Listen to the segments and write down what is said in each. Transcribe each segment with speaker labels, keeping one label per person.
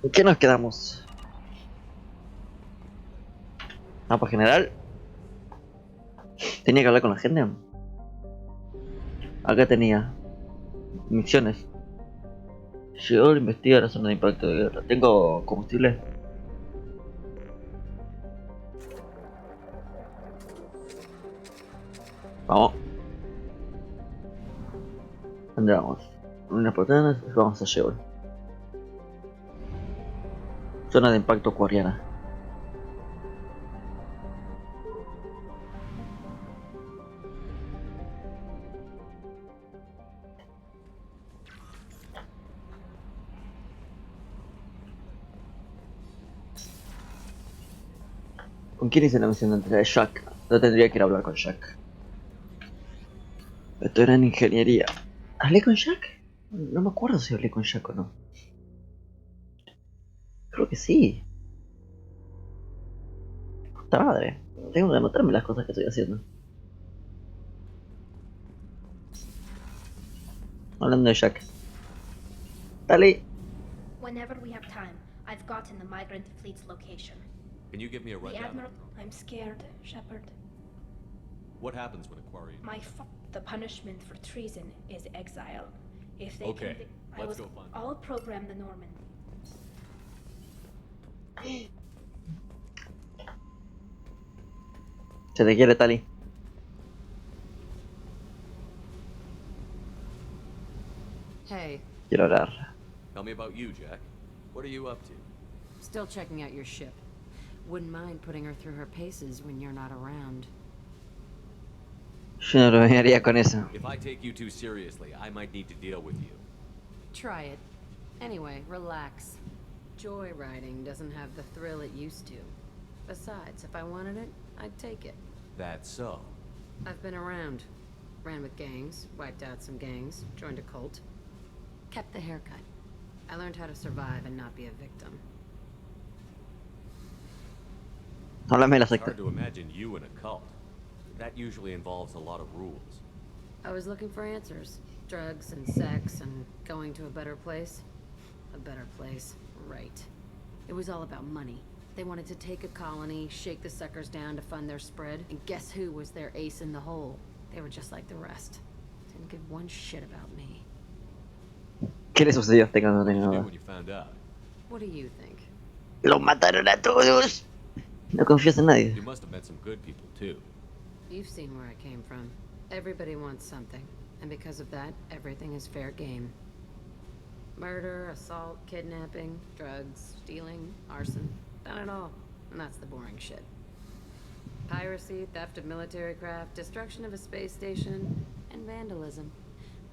Speaker 1: ¿En qué nos quedamos? Ah, por general. Tenía que hablar con la gente. Acá tenía misiones. Llegó a investigar la zona de impacto de guerra. ¿Tengo combustible? Vamos. ¿Dónde vamos? Unas proteínas. Vamos a llevar. Zona de impacto coreana. ¿Con quién hice la misión antes? La de Jack. No tendría que ir a hablar con Jack. Esto era en ingeniería. ¿Hablé con Jack? No me acuerdo si hablé con Jack o no. Creo que sí. Puta madre. Tengo que anotarme las cosas que estoy haciendo. Hablando de Jack. Tali.
Speaker 2: Whenever we have time, I've gotten the migrant fleet's location.
Speaker 3: Can you give me a
Speaker 2: The
Speaker 3: rundown?
Speaker 2: Admiral, I'm scared, Shepard.
Speaker 3: What happens when a quarry?
Speaker 2: The punishment for treason is exile. If they
Speaker 3: Okay,
Speaker 2: convict,
Speaker 3: let's go find them.
Speaker 2: I'll program the Norman.
Speaker 1: Se te quiere, Tali.
Speaker 4: Hey,
Speaker 1: Quiero hablar.
Speaker 3: Tell me about you, Jack. What are you up to?
Speaker 4: still checking out your ship. Wouldn't mind putting her through her paces when you're not around.
Speaker 1: Yo no lo vería con eso.
Speaker 3: If I take you too seriously, I might need to deal with you.
Speaker 4: Try it. Anyway, relax. Joyriding doesn't have the thrill it used to. Besides, if I wanted it, I'd take it.
Speaker 3: That's so.
Speaker 4: I've been around. Ran with gangs, wiped out some gangs, joined a cult. Kept the haircut. I learned how to survive and not be a victim.
Speaker 1: Háblame de la
Speaker 3: It's
Speaker 1: secta.
Speaker 3: hard to imagine you in a cult. That usually involves a lot of rules.
Speaker 4: I was looking for answers. Drugs and sex and going to a better place. A better place, right. It was all about money. They wanted to take a colony, shake the suckers down to fund their spread, and guess who was their ace in the hole? They were just like the rest. Didn't give one shit about me.
Speaker 1: ¿Qué le sucedió a este cuando no
Speaker 3: What did
Speaker 1: tenía
Speaker 3: you do
Speaker 1: nada?
Speaker 3: when you found out?
Speaker 4: What do you think?
Speaker 1: ¡Los mataron a todos! No confías en nadie.
Speaker 3: You must have met some good people too.
Speaker 4: You've seen where I came from. Everybody wants something, and because of that, everything is fair game. Murder, assault, kidnapping, drugs, stealing, arson, done it all. And that's the boring shit. Piracy, theft of military craft, destruction of a space station, and vandalism.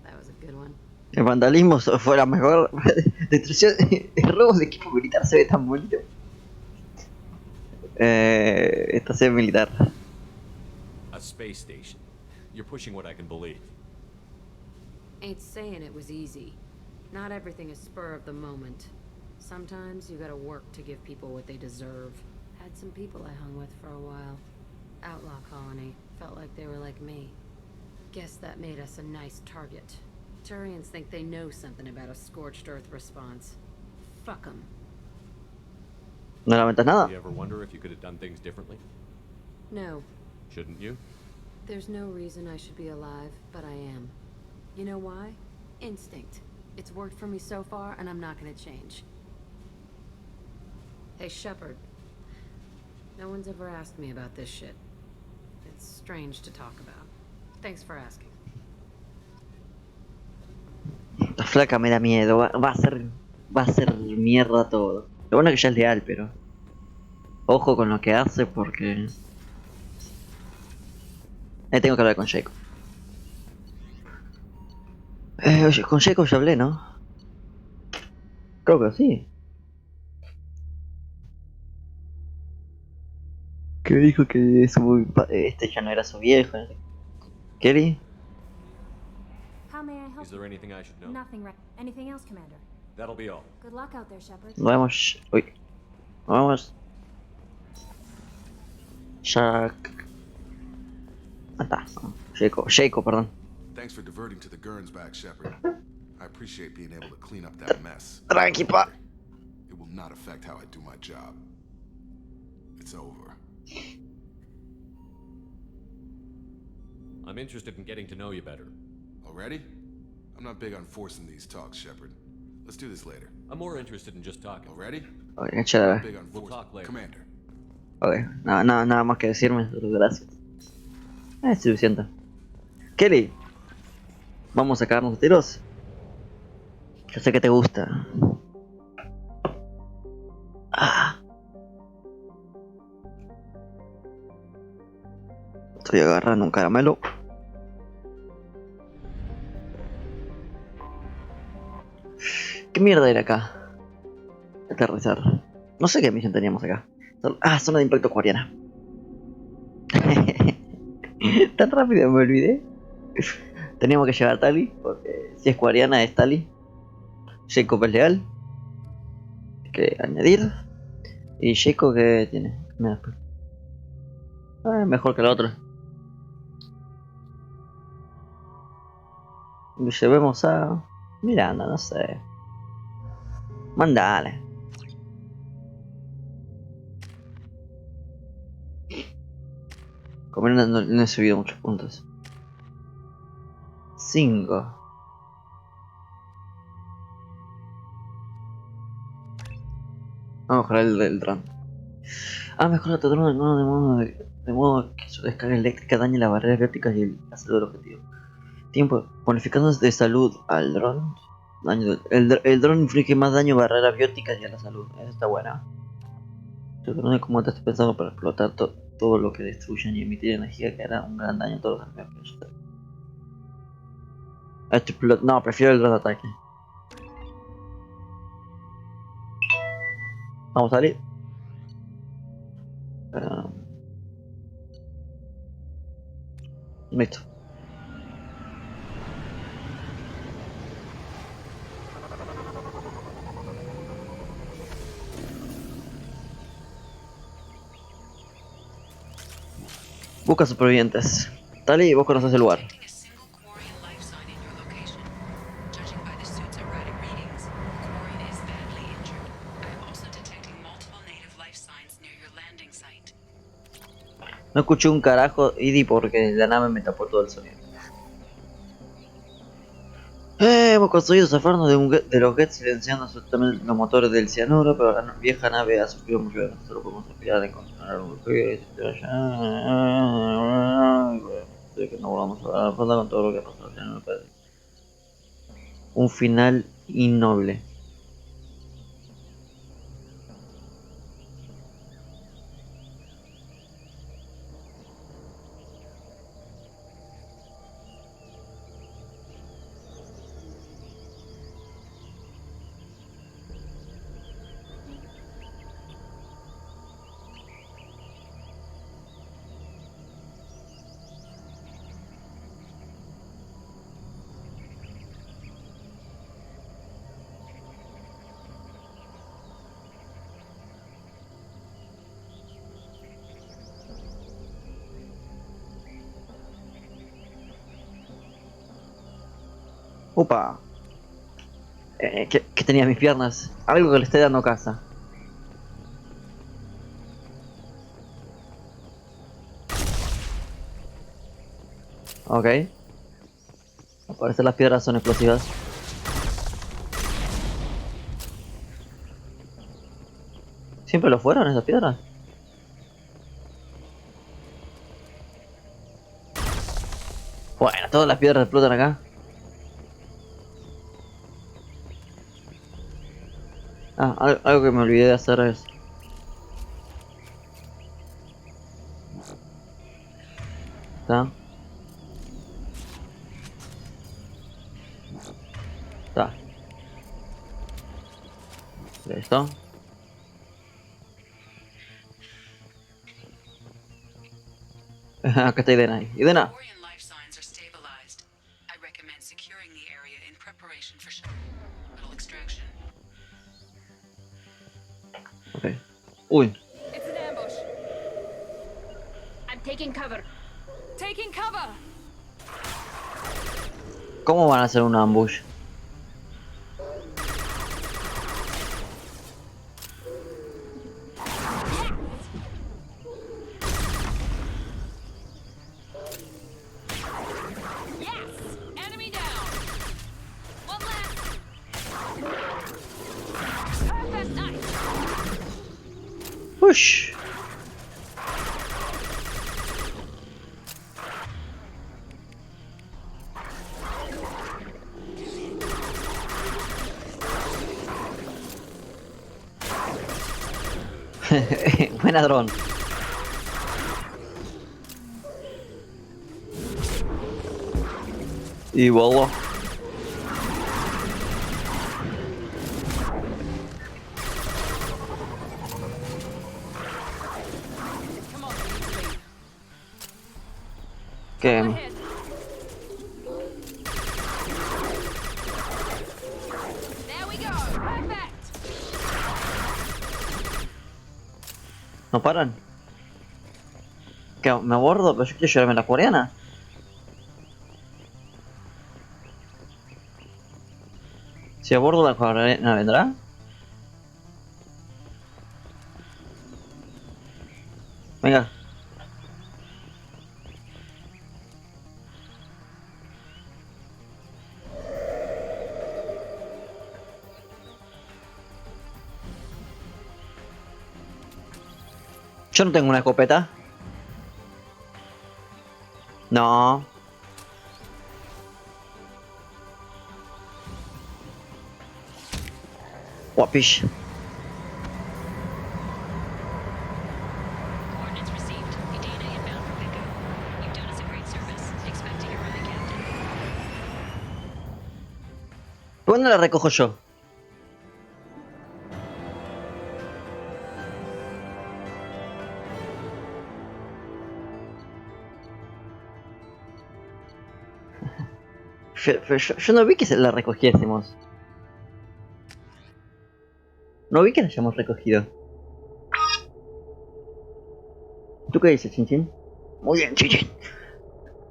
Speaker 4: That was a good one.
Speaker 1: El vandalismo fue la mejor destrucción. El robo de equipo militar se ve tan bonito. Estación militar.
Speaker 3: A space station. You're pushing what I can believe.
Speaker 4: Ain't saying it was easy. Not everything is spur of the moment. Sometimes you gotta work to give people what they deserve. Had some people I hung with for a while. Outlaw colony. Felt like they were like me. Guess that made us a nice target. Turians think they know something about a scorched earth response. Fuck 'em.
Speaker 1: ¿No lamentas nada?
Speaker 3: Do you ever wonder if you could have done things differently?
Speaker 4: No,
Speaker 3: Shouldn't you?
Speaker 4: there's no reason I should be alive, but I am. You know why? Instinct. It's worked for me so far, and I'm not gonna change. Hey, Shepard. No one's ever asked me about this shit. It's strange to talk about. Thanks for asking.
Speaker 1: La flaca me da miedo. Va a ser mierda todo. Lo bueno es que ya es leal, pero ojo con lo que hace porque tengo que hablar con Jacob. Oye, con Jacob ya hablé, ¿no? Creo que sí. Que dijo que este ya no era su viejo. ¿Kelly?
Speaker 5: How may I help
Speaker 3: Is there anything I should know?
Speaker 5: Nothing, right? Anything else, Commander?
Speaker 3: That'll be all.
Speaker 5: Good luck out there, Shepard.
Speaker 1: Nos vemos. Uy. Nos vemos. Jack. Jacob, perdón.
Speaker 6: Thanks for diverting to the Gurns back, Shepard. I appreciate being able to clean up that mess.
Speaker 1: Tranqui, pa.
Speaker 6: It will not affect how I do my job. It's over.
Speaker 3: I'm interested in getting to know you better.
Speaker 6: Already? I'm not big on forcing these talks, Shepard. Let's do this later.
Speaker 3: I'm more interested in just talking.
Speaker 6: Already?
Speaker 1: Ok,
Speaker 6: Not
Speaker 1: chévere.
Speaker 6: big on
Speaker 3: We'll
Speaker 6: forcing.
Speaker 3: talk later.
Speaker 6: Commander.
Speaker 1: Ok, nada más que decirme, solo gracias. Es suficiente. Kelly, vamos a sacarnos tiros. Yo sé que te gusta. Ah. Estoy agarrando un caramelo. ¿Qué mierda era acá? Aterrizar. No sé qué misión teníamos acá. Zona de impacto coreana. Tan rápido me olvidé. Teníamos que llevar a Tali, porque si es coreana es Tali. Jacob es leal. Hay que añadir. Y Jacob que tiene. Mira, mejor que la otra. Y llevemos a Miranda, no sé. Mandale. Con Miranda no he subido muchos puntos. 5. Vamos a mejorar el dron. Mejora tu dron de modo que su descarga eléctrica dañe las barreras bióticas y la salud del objetivo. Tiempo. Bonificándose de salud al dron. El dron inflige más daño a barreras bióticas y a la salud. Eso está buena. Tu dron de combate está pensado para explotar todo lo que destruyan y emitir energía que hará un gran daño a todos los enemigos. No, prefiero el dron de ataque. Vamos a salir. Listo. Busca supervivientes. Tali, vos conoces el lugar. No escuché un carajo, Idi, porque la nave me tapó todo el sonido. Hemos conseguido zafarnos de los Gets silenciando absolutamente los motores del cianuro, pero la vieja nave ha sufrido mucho daño. Solo podemos aspirar a encontrar un buque. Sé que no volvamos a dar ronda con todo lo que ha pasado. Un final innoble. Upa. ¿Qué tenía mis piernas? Algo que le esté dando caza. Ok. Al parecer las piedras son explosivas. ¿Siempre lo fueron esas piedras? Bueno, todas las piedras explotan acá. Algo que me olvidé de hacer es... ¿Está? Está. ¿Listo? Acá está Idena ahí. Idena. Ok. Uy.
Speaker 2: It's an ambush. I'm taking cover. Taking cover.
Speaker 1: ¿Cómo van a hacer un ambush? Ush. Buena dron. Y bobo. ¿Qué? ¿No paran? ¿Qué? ¿Me abordo? Pero yo quiero llevarme la coreana. Si abordo la coreana, ¿vendrá? Venga. Yo no tengo una escopeta. No. Guapish.
Speaker 7: Coordinates received. Edina inbound for pickup. You've done us a great service. Expect to hear from the captain.
Speaker 1: ¿Dónde la recojo yo? Yo no vi que la recogiésemos. No vi que la hayamos recogido. ¿Tú qué dices, Chinchín? Muy bien, Chinchín.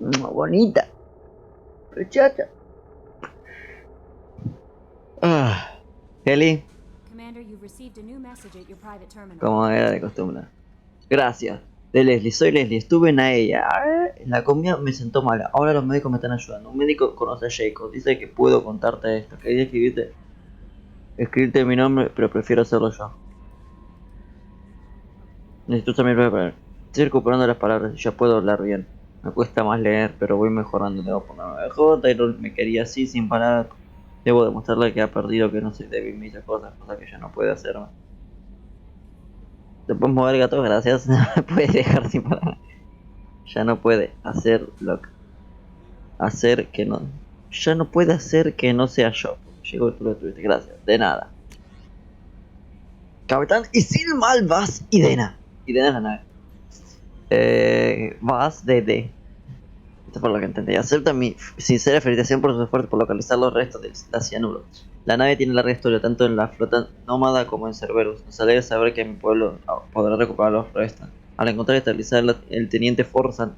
Speaker 1: Bonita. Preciosa. Ah. Kelly,
Speaker 5: Commander, you've received a new message at your private terminal.
Speaker 1: como era de costumbre. Gracias. De Leslie, soy Leslie, estuve en ella. La comida me sentó mal. Ahora los médicos me están ayudando. Un médico conoce a Jacob. Dice que puedo contarte esto. Quería escribirte mi nombre, pero prefiero hacerlo yo. Necesito también preparar. Estoy recuperando las palabras y ya puedo hablar bien. Me cuesta más leer, pero voy mejorando. Debo ponerme mejor. Taylor me quería así, sin parar. Debo demostrarle que ha perdido, que no soy débil, me dice cosas que ya no puede hacerme. ¿Te puedes mover, gato? Gracias. No me puedes dejar sin parar. Ya no puede hacer lo que... Hacer que no... Ya no puede hacer que no sea yo. Llegó el turno tuviste. Gracias. De nada. Capitán y sin mal vas Idena. Idena es la nave. Vas de... Esto por lo que entendí. Acepta mi sincera felicitación por su esfuerzo por localizar los restos de la cianuro. La nave tiene larga historia tanto en la flota nómada como en Cerberus. Nos alegra saber que mi pueblo podrá recuperar los restos. Al encontrar y estabilizar el teniente Forzan,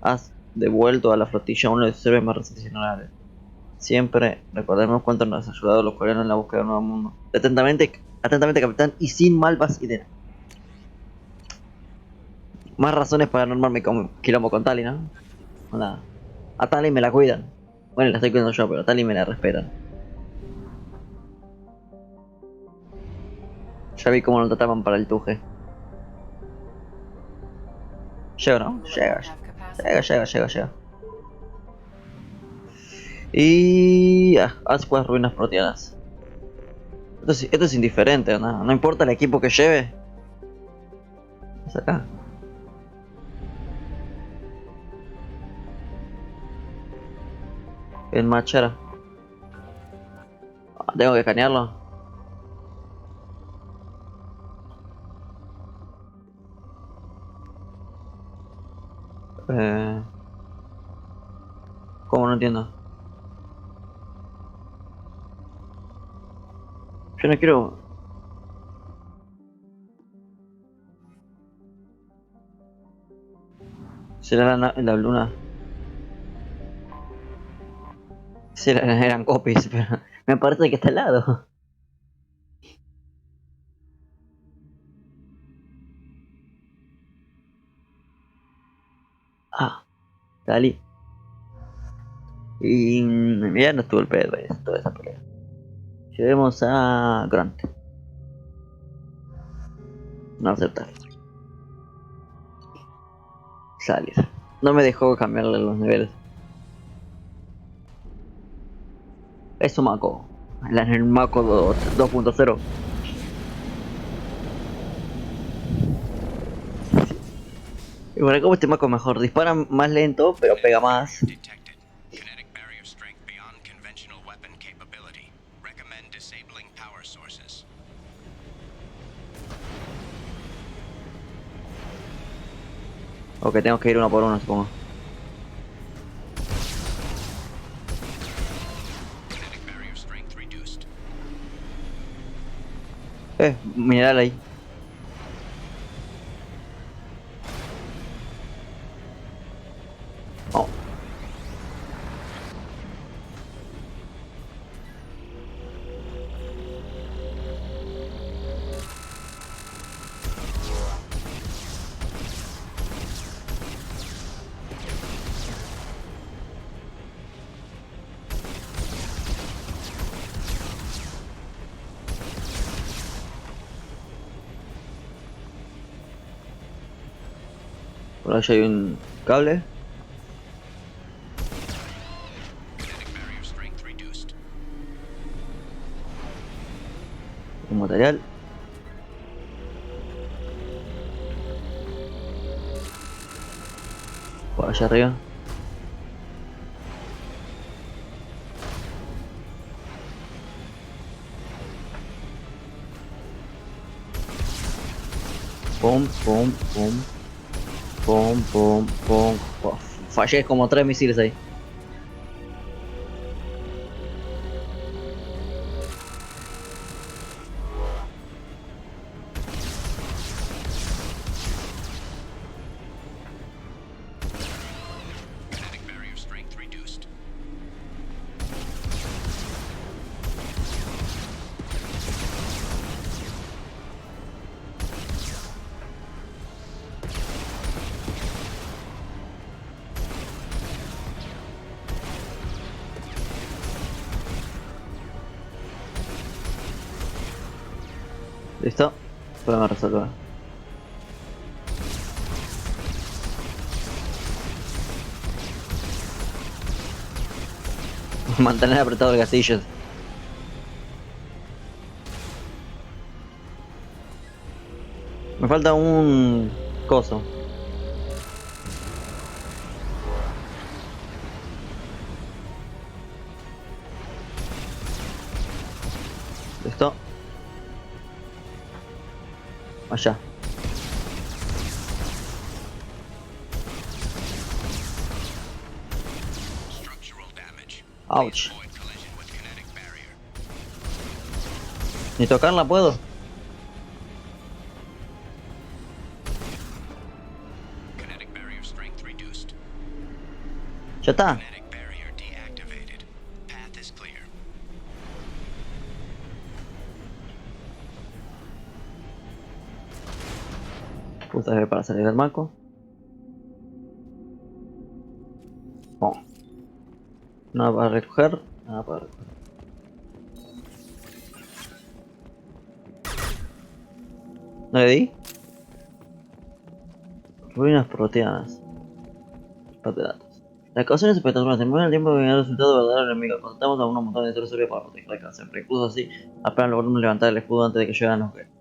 Speaker 1: has devuelto a la flotilla uno de sus héroes más recientes. Siempre recordemos cuánto nos ha ayudado los coreanos en la búsqueda de un nuevo mundo. Atentamente, capitán, y sin malvas ideas. Más razones para no armarme con quilombo con Tali, ¿no? Nada. A Tali me la cuidan. Bueno, la estoy cuidando yo, pero a Tali me la respetan. Ya vi cómo lo trataban para el tuje. Llego, ¿no? Llega. Y... ascuas ruinas proteanas. Esto es indiferente, ¿no? No importa el equipo que lleve. Es acá. El machera. Tengo que escanearlo. ¿Cómo? No entiendo. Yo no quiero... Será la luna. Sí, eran copies, pero me parece que está al lado. Ah, Tali. Y ya no estuvo el pedo toda esa pelea. Llevemos a Grant. No aceptar. Salir. No me dejó cambiarle los niveles. Eso Mako. El Mako 2.0. Y bueno, como este Mako mejor. Dispara más lento, pero pega más.
Speaker 8: Detected. Kinetic barrier strength beyond conventional weapon capability. Recommend disabling power sources.
Speaker 1: Ok, tengo que ir uno por uno, supongo.
Speaker 8: Kinetic barrier strength reduced.
Speaker 1: Mineral ahí. Oh. Por allá hay un cable.
Speaker 8: Kinetic barrier strength reduced.
Speaker 1: Un material. Por allá arriba. Pum, pum, pum. Pum, pum, pum. Oh, fallé como 3 misiles ahí.
Speaker 8: Kinetic barrier strength reduced.
Speaker 1: ¿Listo? Problema resuelto. Mantener apretado el gatillo. Me falta un coso. ¿Listo? Allá.
Speaker 8: Structural damage.
Speaker 1: Ouch.
Speaker 8: Avoid collision with kinetic barrier.
Speaker 1: Ni tocarla puedo.
Speaker 8: Kinetic barrier strength reduced.
Speaker 1: Ya está.
Speaker 8: Kinetic barrier deactivated. Path is clear.
Speaker 1: Puse F para salir del banco. Oh. Nada para recoger. Nada para recoger. ¿No le di? Ruinas proteanas. Base de datos. Las causaciones espectaculares se mueven el tiempo de venir el resultado de verdadero enemigo. Contamos a un montón de tesoros para proteger la casa. Siempre incluso así, apenas logramos levantar el escudo antes de que llegaran los que.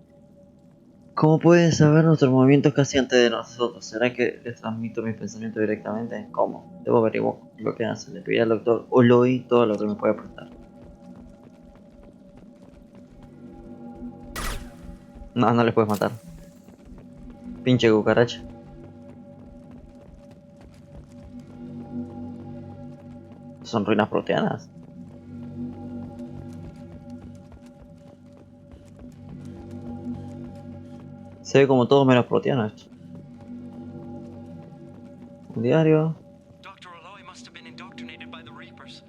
Speaker 1: ¿Cómo pueden saber nuestros movimientos casi antes de nosotros? ¿Será que les transmito mis pensamientos directamente? ¿Cómo? Debo averiguar lo que hacen. Le pedí al doctor Oloy todo lo que me puede prestar. No, no les puedes matar. Pinche cucaracha. Son ruinas proteanas. Se ve como todo menos proteano esto. Un diario.
Speaker 9: Dr. Aloy must have been indoctrinated by the Reapers.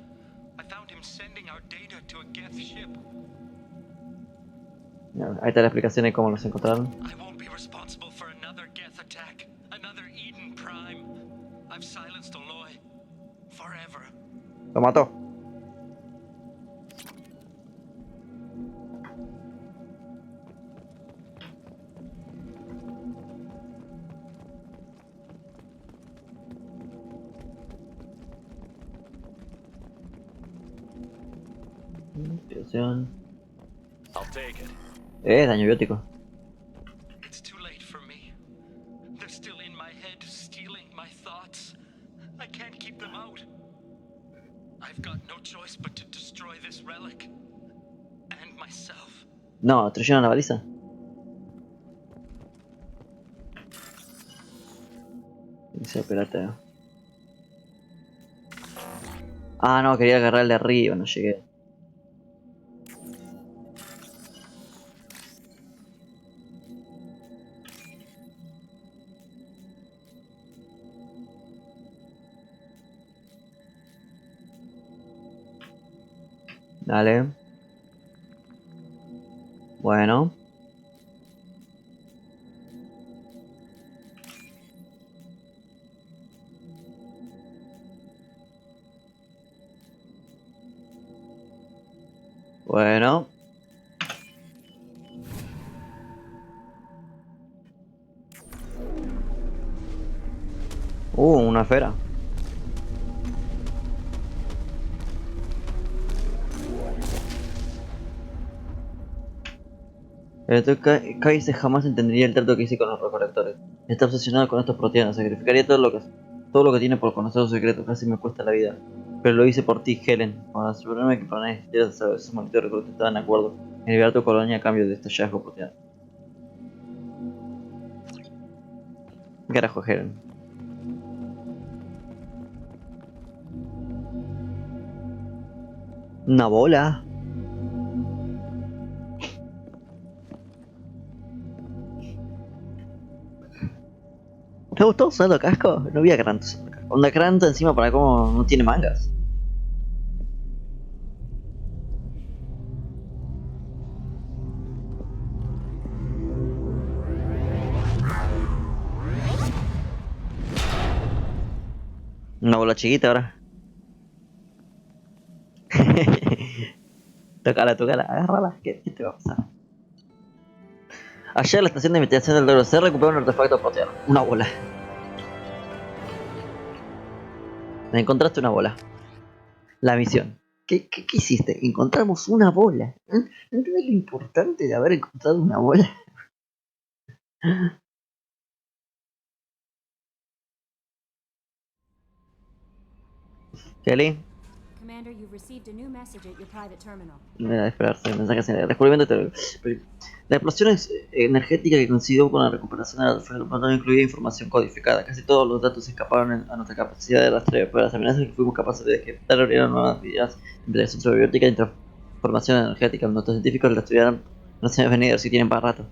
Speaker 9: I found him sending our data to a Geth ship.
Speaker 1: Ahí está la explicación de cómo los encontraron.
Speaker 9: I won't be responsible for another Geth attack. Another Eden Prime. I've silenced Aloy. Forever.
Speaker 1: Lo mató. Explosión.
Speaker 9: I'll take it.
Speaker 1: Daño biótico.
Speaker 9: It's too late for me. They're still in my head, stealing my thoughts. I can't keep them out. I've got no choice but to destroy this relic. And myself.
Speaker 1: No, destruyeron la baliza. Dice, espérate. Ah, no, quería agarrar el de arriba, no llegué. Dale. Bueno. Bueno. Una esfera. Kai jamás entendería el trato que hice con los recolectores. Está obsesionado con estos proteanos. Sacrificaría todo lo que tiene por conocer sus secretos. Casi me cuesta la vida. Pero lo hice por ti, Helen. Para asegurarme que para nadie esos malditos reclutas estaban de acuerdo en liberar tu colonia a cambio de este hallazgo proteano. Carajo, Helen. Una bola. ¿Te gustó usando casco? No vi a Grant usando casco. Onda Grant encima para cómo no tiene mangas. Una bola chiquita ahora. Tócala, agárrala. ¿Qué te va a pasar? Ayer en la estación de investigación del WC recuperó un artefacto proteano. Una bola. Me encontraste una bola. La misión. ¿Qué hiciste? Encontramos una bola. ¿No entiendes lo importante de haber encontrado una bola? Kelly.
Speaker 5: Commander, you've received a new message at your private terminal.
Speaker 1: Debe esperarse, mensajes en el descubrimiento de la explosión energética que coincidió con la recuperación de la artefacto no incluía información codificada. Casi todos los datos escaparon a nuestra capacidad de rastreo, pero las amenazas que fuimos capaces de detectar abrieron nuevas vías de investigación sobre biótica y transformación energética. Nuestros científicos la estudiaron no se han venido si tienen para rato.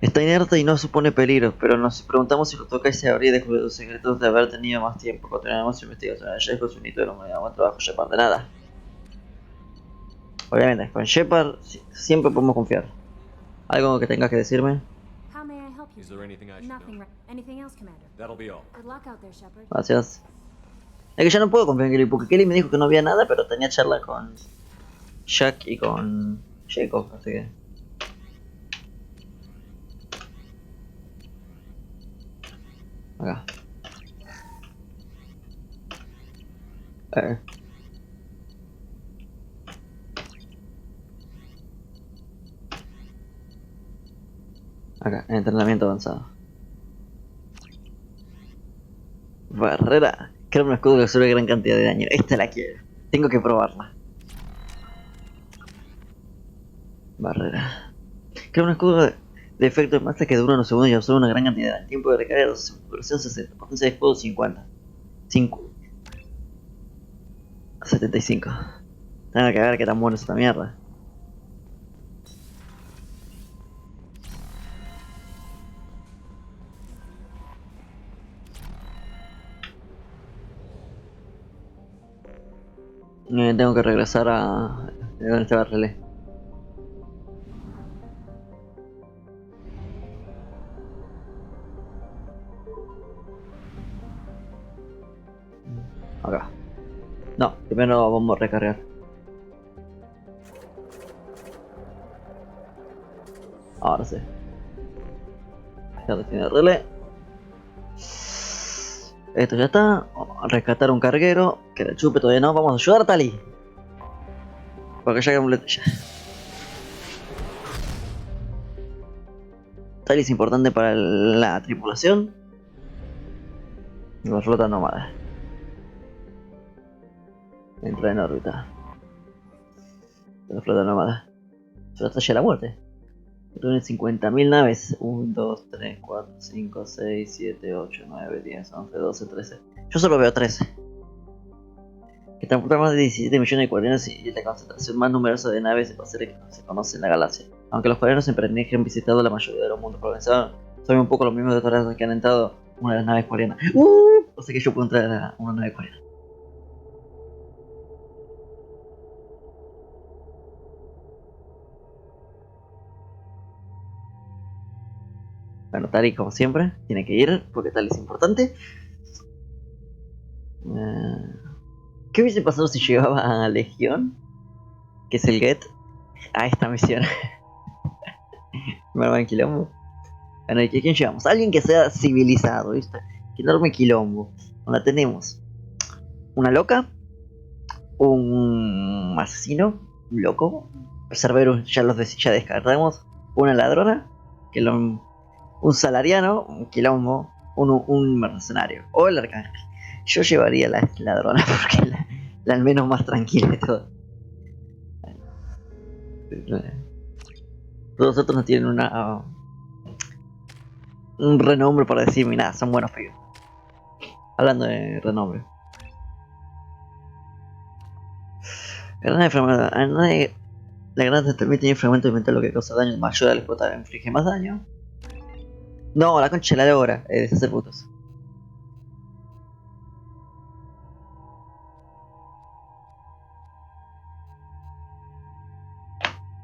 Speaker 1: Está inerte y no supone peligro, pero nos preguntamos si los Tokais se habría descubierto los secretos de haber tenido más tiempo. Continuaremos su investigación. El hallazgo es un hito de la humanidad. Buen trabajo, Shepard. De nada. Obviamente, con Shepard siempre podemos confiar. ¿Algo que tengas que decirme?
Speaker 5: How may I help you?
Speaker 3: Is there anything I should
Speaker 5: Nothing.
Speaker 3: know?
Speaker 5: Anything else, Commander?
Speaker 3: That'll be all.
Speaker 5: Good luck out there, Shepard.
Speaker 1: Gracias. Es que ya no puedo confiar en Kelly, porque Kelly me dijo que no había nada, pero tenía charla con Jack y con Jacob, así que... Acá. Acá, entrenamiento avanzado. Barrera. Crea un escudo que absorbe gran cantidad de daño. Esta la quiero. Tengo que probarla. Barrera. Crea un escudo de efecto de masa que dura unos segundos y absorbe una gran cantidad de daño. Tiempo de recarga, duración 60. Potencia de escudo 50. 75. Tengo que ver qué tan bueno es esta mierda. Tengo que regresar a donde estaba el relé. Acá. No, primero vamos a recargar. Ahora sí. Ya tiene el relé. Esto ya está. Vamos a rescatar un carguero. Que le chupe todavía no. Vamos a ayudar a Tali. Porque ya que ya. Tali es importante para la tripulación. La flota nómada. Entra en órbita. La flota nómada. Flota ya la muerte. Reúne 50.000 naves. 1, 2, 3, 4, 5, 6, 7, 8, 9, 10, 11, 12, 13. Yo solo veo 13. Que transporta más de 17 millones de cuadernos y es la concentración más numerosa de naves espaciales que se conoce en la galaxia. Aunque los cuadernos siempre han visitado la mayoría de los mundos progresados, son un poco los mismos de todas las que han entrado una de las naves coreanas. O sea que yo puedo entrar a una nave coreana. Bueno, Tali como siempre, tiene que ir porque Tali es importante. ¿Qué hubiese pasado si llegaba a Legión? Que es el Get. A esta misión. Me arman quilombo. Bueno, ¿y quién llevamos? Alguien que sea civilizado, ¿viste? Que enorme quilombo. La tenemos. Una loca. Un asesino. Un loco. Cerberus ya ya descartamos. Una ladrona. Que un salariano. Un quilombo. Un mercenario. O el arcángel. Yo llevaría la ladrona porque la al menos más tranquila de todo. Todos los otros no tienen un renombre para decirme nada, son buenos pibes. Hablando de renombre. Granada de fragmento. La granada te permite un fragmento de metal lo que causa daño mayor al explotar, inflige más daño. No, la concha de la lora, deshacer putos.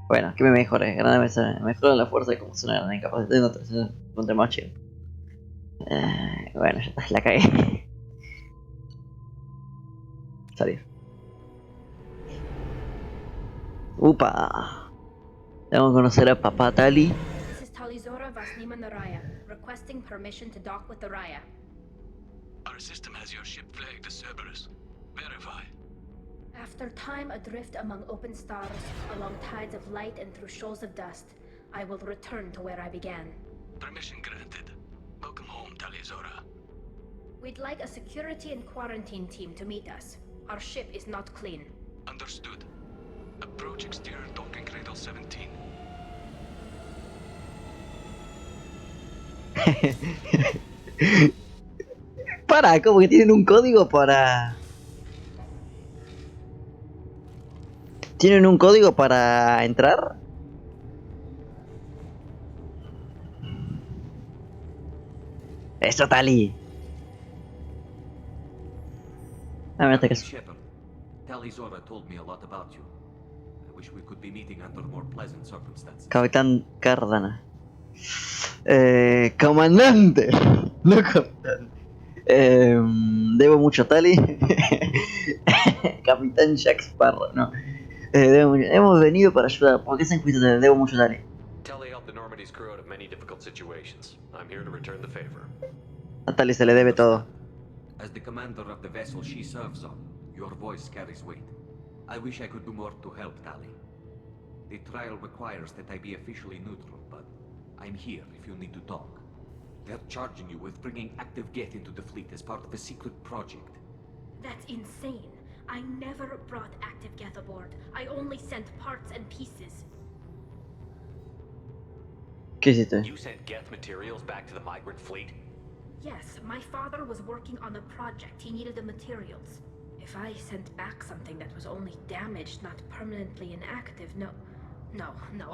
Speaker 1: Bueno, ¿qué me mejora? Granada me mejora la fuerza de combustión, una granada incapacitante no tracción contra más chido. Bueno, ya está, la cagué. Salir. Upa. Tengo que conocer a papá Tali.
Speaker 2: This is Talizora Vasnima Naraya, requesting permission to dock with the Raya.
Speaker 9: Our system has your ship flagged as Cerberus. Verify.
Speaker 2: After time adrift among open stars, along tides of light and through shoals of dust, I will return to where I began.
Speaker 9: Permission granted. Welcome home, Talizora.
Speaker 2: We'd like a security and quarantine team to meet us. Our ship is not clean.
Speaker 9: Understood. Approach exterior docking cradle 17.
Speaker 1: Para, como que tienen un código para... ¿Tienen un código para entrar? Eso, Tali. Ah, mira,
Speaker 3: Shepard, Talizora told me a lot about you. I wish we could be meeting under more pleasant circumstances.
Speaker 1: Capitán Cardana. Comandante. No capitán. Debo mucho a Tali. Capitán Jack Sparrow, no. Hemos venido para ayudar. ¿Por qué se encuentra? Debo mucho a Tali.
Speaker 3: Tali helped the Normandy's crew out of many difficult situations. I'm here to return the favor.
Speaker 1: A Tali se le debe todo.
Speaker 3: As the commander of the vessel she serves on, your voice carries weight. I wish I could do more to help Tali. The trial requires that I be officially neutral, but I'm here if you need to talk. They're charging you with bringing active Geth into the fleet as part of a secret project.
Speaker 2: That's insane. I never brought active Geth aboard. I only sent parts and pieces.
Speaker 1: ¿Qué hiciste?
Speaker 3: You sent Geth materials back to the migrant fleet?
Speaker 2: Yes, my father was working on a project. He needed the materials. If I sent back something that was only damaged, not permanently inactive, no,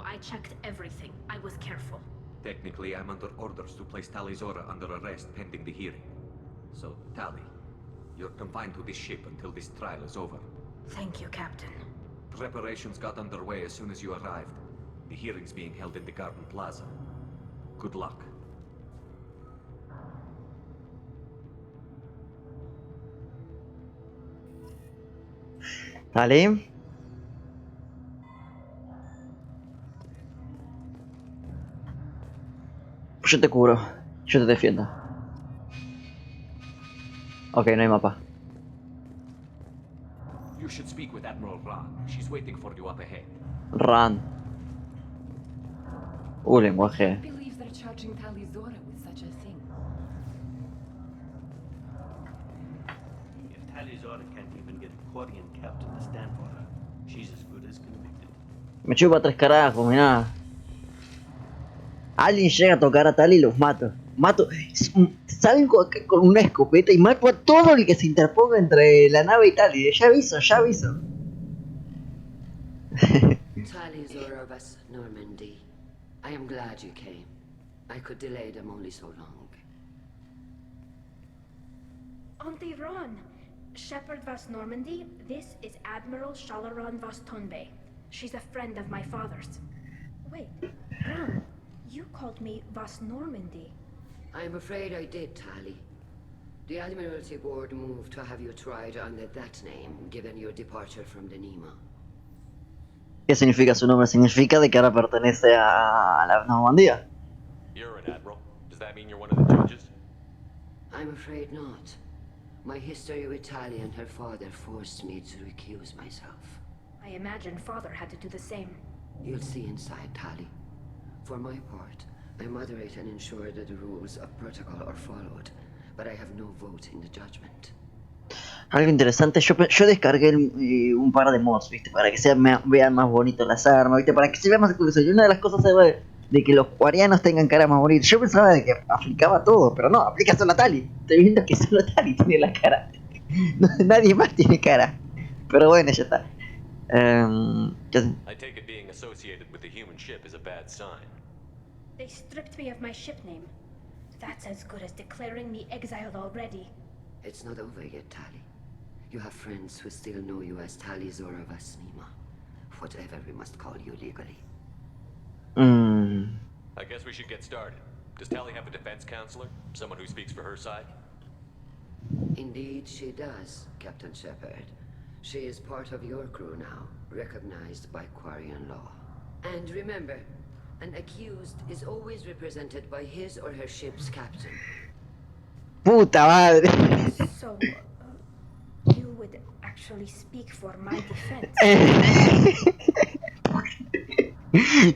Speaker 2: I checked everything. I was careful.
Speaker 3: Technically, I'm under orders to place Talizora under arrest pending the hearing. So, Tali, you're confined to this ship until this trial is over.
Speaker 2: Thank you, Captain.
Speaker 3: Preparations got underway as soon as you arrived. The hearing's being held in the Garden Plaza. Good luck.
Speaker 1: Vale. Yo te cubro. Yo te defiendo. Ok, no hay mapa.
Speaker 3: should speak with Admiral Ran. She's waiting for you up ahead.
Speaker 1: Ran. Lenguaje.
Speaker 10: believe they're charging Taliii with such a thing.
Speaker 11: If Taliii can't even get a Quarian captain to stand for her, she's as good as convicted.
Speaker 1: Me chupa 3 carajos, mirá. Alguien llega a tocar a Tali y los mato. Salgo con una escopeta y mato a todo el que se interponga entre la nave y Tali. Ya aviso, ya aviso.
Speaker 12: Taliii of us, Normandy. I am glad you came. I could delay them only so long.
Speaker 2: Auntie Ron, Shepard Vas Normandy, this is Admiral Shalaran Vas Tonbe. She's a friend of my father's. Wait, Ron, you called me Vas Normandy.
Speaker 12: I'm afraid I did, Tali. The Admiralty Board moved to have you tried under that name, given your departure from the Nima.
Speaker 1: ¿Qué significa su nombre? Significa de que ahora pertenece a la Normandía.
Speaker 13: You're an admiral. Does that mean you're one of the judges?
Speaker 12: I'm afraid not. My history with Tali and her father forced me to recuse myself.
Speaker 2: I imagine father had to do the same.
Speaker 12: You'll see inside, Tali. For my part, I moderate and ensure that the rules of protocol are followed, but I have no vote in the judgment.
Speaker 1: Algo interesante, yo descargué un par de mods, ¿viste? Para que vean más bonitos las armas, ¿viste? Para que se vea más curioso. Y una de las cosas es de que los quarianos tengan cara más bonita. Yo pensaba de que aplicaba todo, pero no, aplica solo a Tali. Estoy viendo que solo Tali tiene la cara. Nadie más tiene cara. Pero bueno, ya está.
Speaker 13: I take it being associated with the human ship is a bad sign.
Speaker 2: They stripped me of my ship name. That's as good as declaring me exiled already.
Speaker 12: It's not over yet, Tali. You have friends who still know you as Taliii of Nima. Whatever we must call you legally.
Speaker 13: I guess we should get started. Does Tali have a defense counselor? Someone who speaks for her side?
Speaker 12: Indeed, she does, Captain Shepard. She is part of your crew now, recognized by Quarian law. And remember, an accused is always represented by his or her ship's captain.
Speaker 1: Puta madre.
Speaker 2: So, you would actually speak for my defense.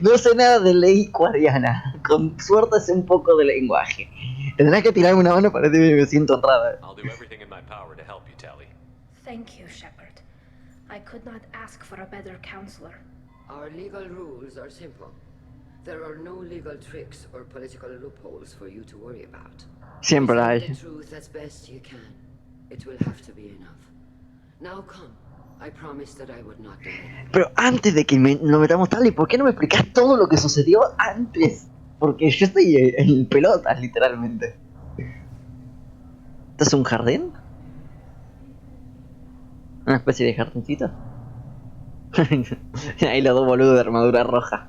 Speaker 1: No sé nada de ley quariana. Con suerte sé un poco de lenguaje. Tendrás que tirarme una mano para que me siento honrada.
Speaker 13: I'll do everything in my power to help you, Tali.
Speaker 2: Thank you, Shepard. I could not ask for a better counselor.
Speaker 12: Our legal rules are simple. There are no legal tricks or political loopholes for you to worry about.
Speaker 1: Siempre hay.
Speaker 12: Say the truth as best you can. It will have to be enough. Now come. I promised that I would not delay.
Speaker 1: Pero antes de que nos metamos Tali, ¿por qué no me explicas todo lo que sucedió antes? Porque yo estoy en pelotas, literalmente. ¿Esto es un jardín? ¿Una especie de jardincito? Ahí los dos boludos de armadura roja.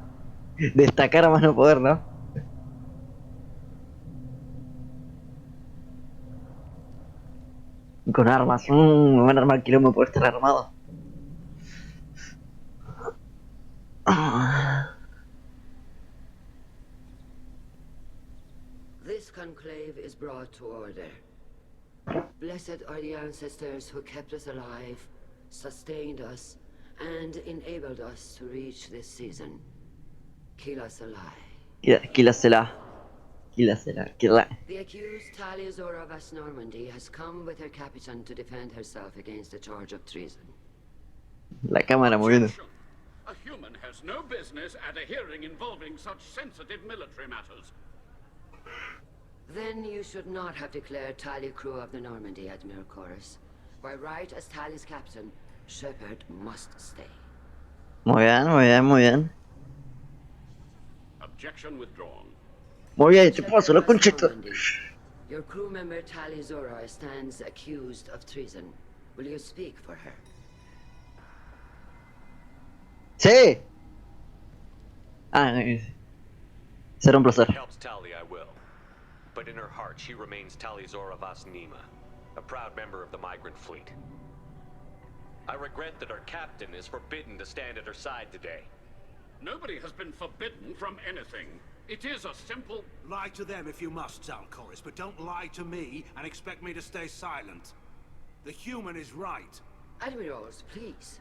Speaker 1: Destacar a más no poder, ¿no? Con armas. Me van a armar quilombo por estar armado.
Speaker 12: This conclave is brought to order. Blessed are the ancestors who kept us alive, sustained us, and enabled us to reach this season.
Speaker 1: Quílasela.
Speaker 12: The accused Taliii of Normandy has come with her captain to defend herself against a charge of treason.
Speaker 1: La cámara moviendo.
Speaker 14: A human has no business at a hearing involving such sensitive military matters.
Speaker 12: Then you should not have declared Tali crew of the Normandy, Admiral Chorus. By right as Tali's captain, Shepard must stay.
Speaker 1: Muy bien.
Speaker 14: Objection withdrawn.
Speaker 1: Muy bien, te paso la conchita.
Speaker 12: Your crew member Tali Zora stands accused of treason. Will you speak for her?
Speaker 1: Sí. Será un placer.
Speaker 13: Helps Tali, I will. But in her heart, she remains Taliii Vas Nima, a proud member of the migrant fleet. I regret that our captain is forbidden to stand at her side today.
Speaker 14: Nobody has been forbidden from anything. It is a simple...
Speaker 11: Lie to them if you must, Zalcoris, but don't lie to me and expect me to stay silent. The human is right.
Speaker 12: Admirals, please.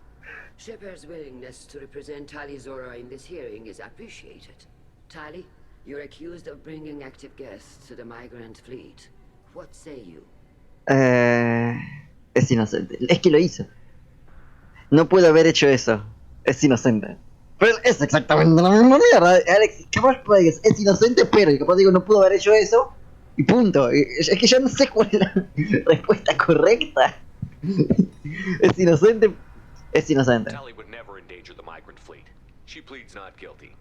Speaker 12: Shepard's willingness to represent Taliii in this hearing is appreciated. Tali, you're accused of bringing active guests to the migrant fleet. What say you?
Speaker 1: Es inocente. Es que lo hizo. No puede haber hecho eso. Es inocente. Pero es exactamente la misma mierda. Alex, capaz puedes, es inocente, pero capaz digo, no pudo haber hecho eso. Y punto. Es que yo no sé cuál es la respuesta correcta. Es inocente. Es inocente.
Speaker 13: Tali would never endanger the migrant fleet. She pleads not guilty.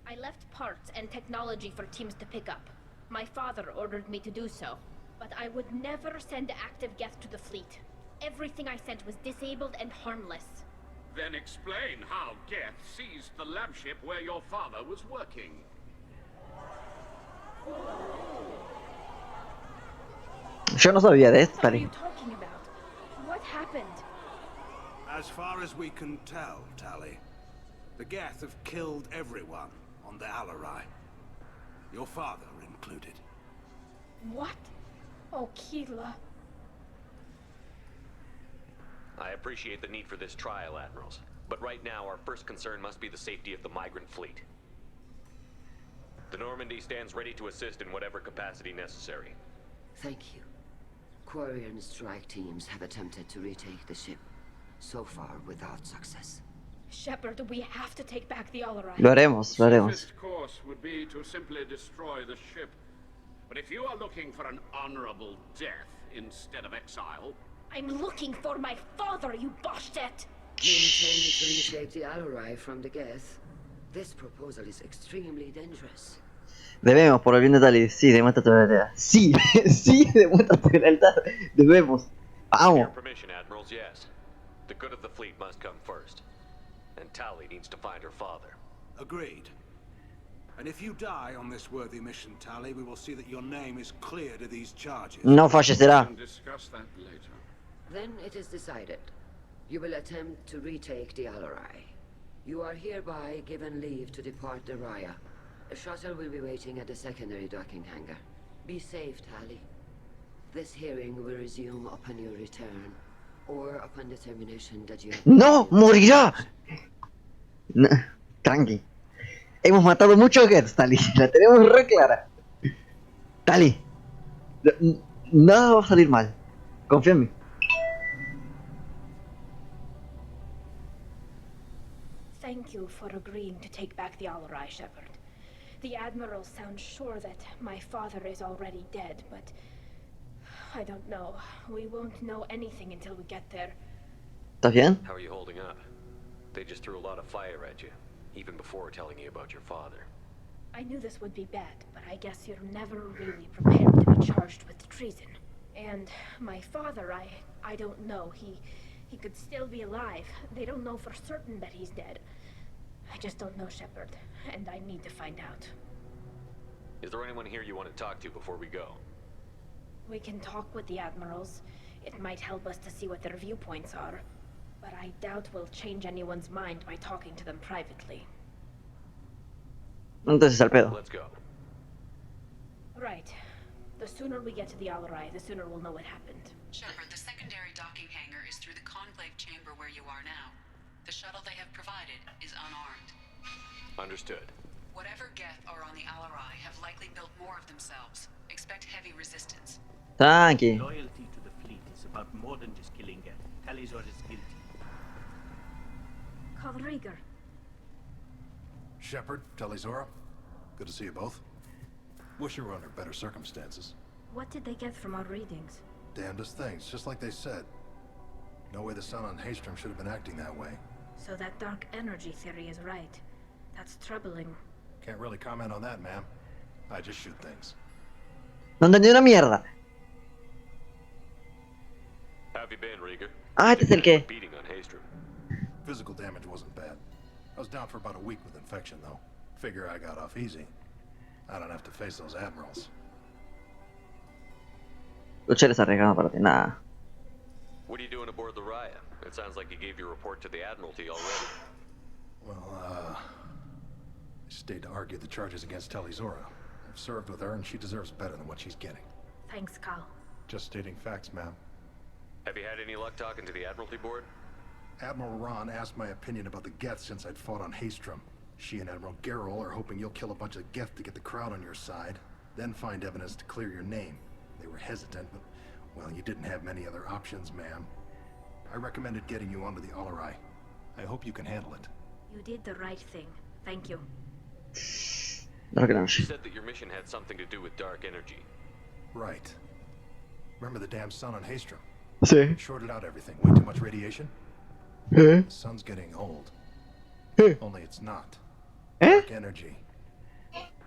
Speaker 2: I left parts and technology for teams to pick up. My father ordered me to do so. But I would never send active guests to the fleet. Everything I sent was disabled and harmless.
Speaker 14: Then explain how Geth seized the lab ship where your father was working.
Speaker 1: Yo no sabía de esto,
Speaker 2: What are
Speaker 1: Tali.
Speaker 2: you talking about? What happened?
Speaker 15: As far as we can tell, Tali, the Geth have killed everyone on the Taliii. Your father included.
Speaker 2: What? Oh, Keela.
Speaker 13: I appreciate the need for this trial, Admirals. But right now, our first concern must be the safety of the migrant fleet. The Normandy stands ready to assist in whatever capacity necessary.
Speaker 12: Thank you. Quarian strike teams have attempted to retake the ship, so far without success.
Speaker 2: Shepard, we have to take back the Taliii.
Speaker 1: Lo haremos, lo haremos.
Speaker 14: Safest course would be to simply destroy the ship. But if you are looking for an honorable death instead of exile...
Speaker 2: I'm looking for my father, you bastet!
Speaker 12: You intend to retake the Taliii from the Geth? This proposal is extremely dangerous.
Speaker 1: Debemos, por el bien de Tali. Sí, demuestra tu lealtad. Sí, sí, demuestra tu lealtad. Debemos. Vamos.
Speaker 13: Your permission, Admirals, yes. The good of the fleet must come first. And Tali needs to find her father.
Speaker 15: Agreed. And if you die on this worthy mission, Tali, we will see that your name is cleared of these charges.
Speaker 1: No fallecerá.
Speaker 14: We can discuss that later.
Speaker 12: Then it is decided. You will attempt to retake the Taliii. You are hereby given leave to depart the Raya. A shuttle will be waiting at the secondary docking hangar. Be safe, Tali. This hearing will resume upon your return, or upon determination that you have...
Speaker 1: ¡No! ¡Morirá! No, tranqui. Hemos matado muchos Geths, Tali. La tenemos re clara. Tali. Nada va a salir mal. Confía en mí.
Speaker 2: Thank you for agreeing to take back the Taliii, Shepard. The Admiral sounds sure that my father is already dead, but... I don't know. We won't know anything until we get there.
Speaker 1: ¿Estás bien?
Speaker 13: How are you holding up? They just threw a lot of fire at you, even before telling you about your father.
Speaker 2: I knew this would be bad, but I guess you're never really prepared to be charged with treason. And my father, I don't know. He could still be alive. They don't know for certain that he's dead. I just don't know, Shepard, and I need to find out.
Speaker 13: Is there anyone here you want to talk to before we go?
Speaker 2: We can talk with the Admirals. It might help us to see what their viewpoints are. But I doubt we'll change anyone's mind by talking to them privately.
Speaker 1: Entonces al pedo.
Speaker 13: Let's go.
Speaker 2: Right. The sooner we get to the Taliii, the sooner we'll know what happened.
Speaker 16: Shepard, the secondary docking hangar is through the conclave chamber where you are now. The shuttle they have provided is unarmed.
Speaker 13: Understood.
Speaker 16: Whatever Geth are on the Taliii have likely built more of themselves. Expect heavy resistance.
Speaker 1: Tranqui.
Speaker 11: Loyalty to the fleet is about more than just killing Geth. Taliii is guilty.
Speaker 2: Call Rieger.
Speaker 17: Shepard, Taliii, good to see you both. Wish you were under better circumstances.
Speaker 2: What did they get from our readings?
Speaker 17: Damnedest things, just like they said. No way the sun on Haystrom should have been acting that way.
Speaker 2: So that dark energy theory is right. That's troubling.
Speaker 17: Can't really comment on that, ma'am. I just shoot things.
Speaker 1: No entendí una mierda.
Speaker 13: How have you been, Rieger?
Speaker 1: Ah, este es el que.
Speaker 13: Beating on Haystrom.
Speaker 17: Physical damage wasn't bad. I was down for about a week with infection, though. Figure I got off easy. I don't have to face those admirals.
Speaker 1: Luchar es arriesgado para ti, nada.
Speaker 13: What are you doing aboard the Raya? It sounds like you gave your report to the Admiralty already.
Speaker 17: Well, I stayed to argue the charges against Taliii. I've served with her, and she deserves better than what she's getting.
Speaker 2: Thanks, Cal.
Speaker 17: Just stating facts, ma'am.
Speaker 13: Have you had any luck talking to the Admiralty Board?
Speaker 17: Admiral Ron asked my opinion about the Geth since I'd fought on Haestrom. She and Admiral Gerrel are hoping you'll kill a bunch of Geth to get the crowd on your side, then find evidence to clear your name. They were hesitant, but, well, you didn't have many other options, ma'am. I recommended getting you onto the Taliii. I hope you can handle it.
Speaker 2: You did the right thing. Thank you.
Speaker 13: You said that your mission had something to do with dark energy.
Speaker 17: Right. Remember the damn sun on Haestrom?
Speaker 1: Sí.
Speaker 17: Shorted out everything. Way too much radiation?
Speaker 1: The
Speaker 17: sun's getting old.
Speaker 1: Eh?
Speaker 17: Only it's not.
Speaker 1: Eh?
Speaker 17: Dark energy.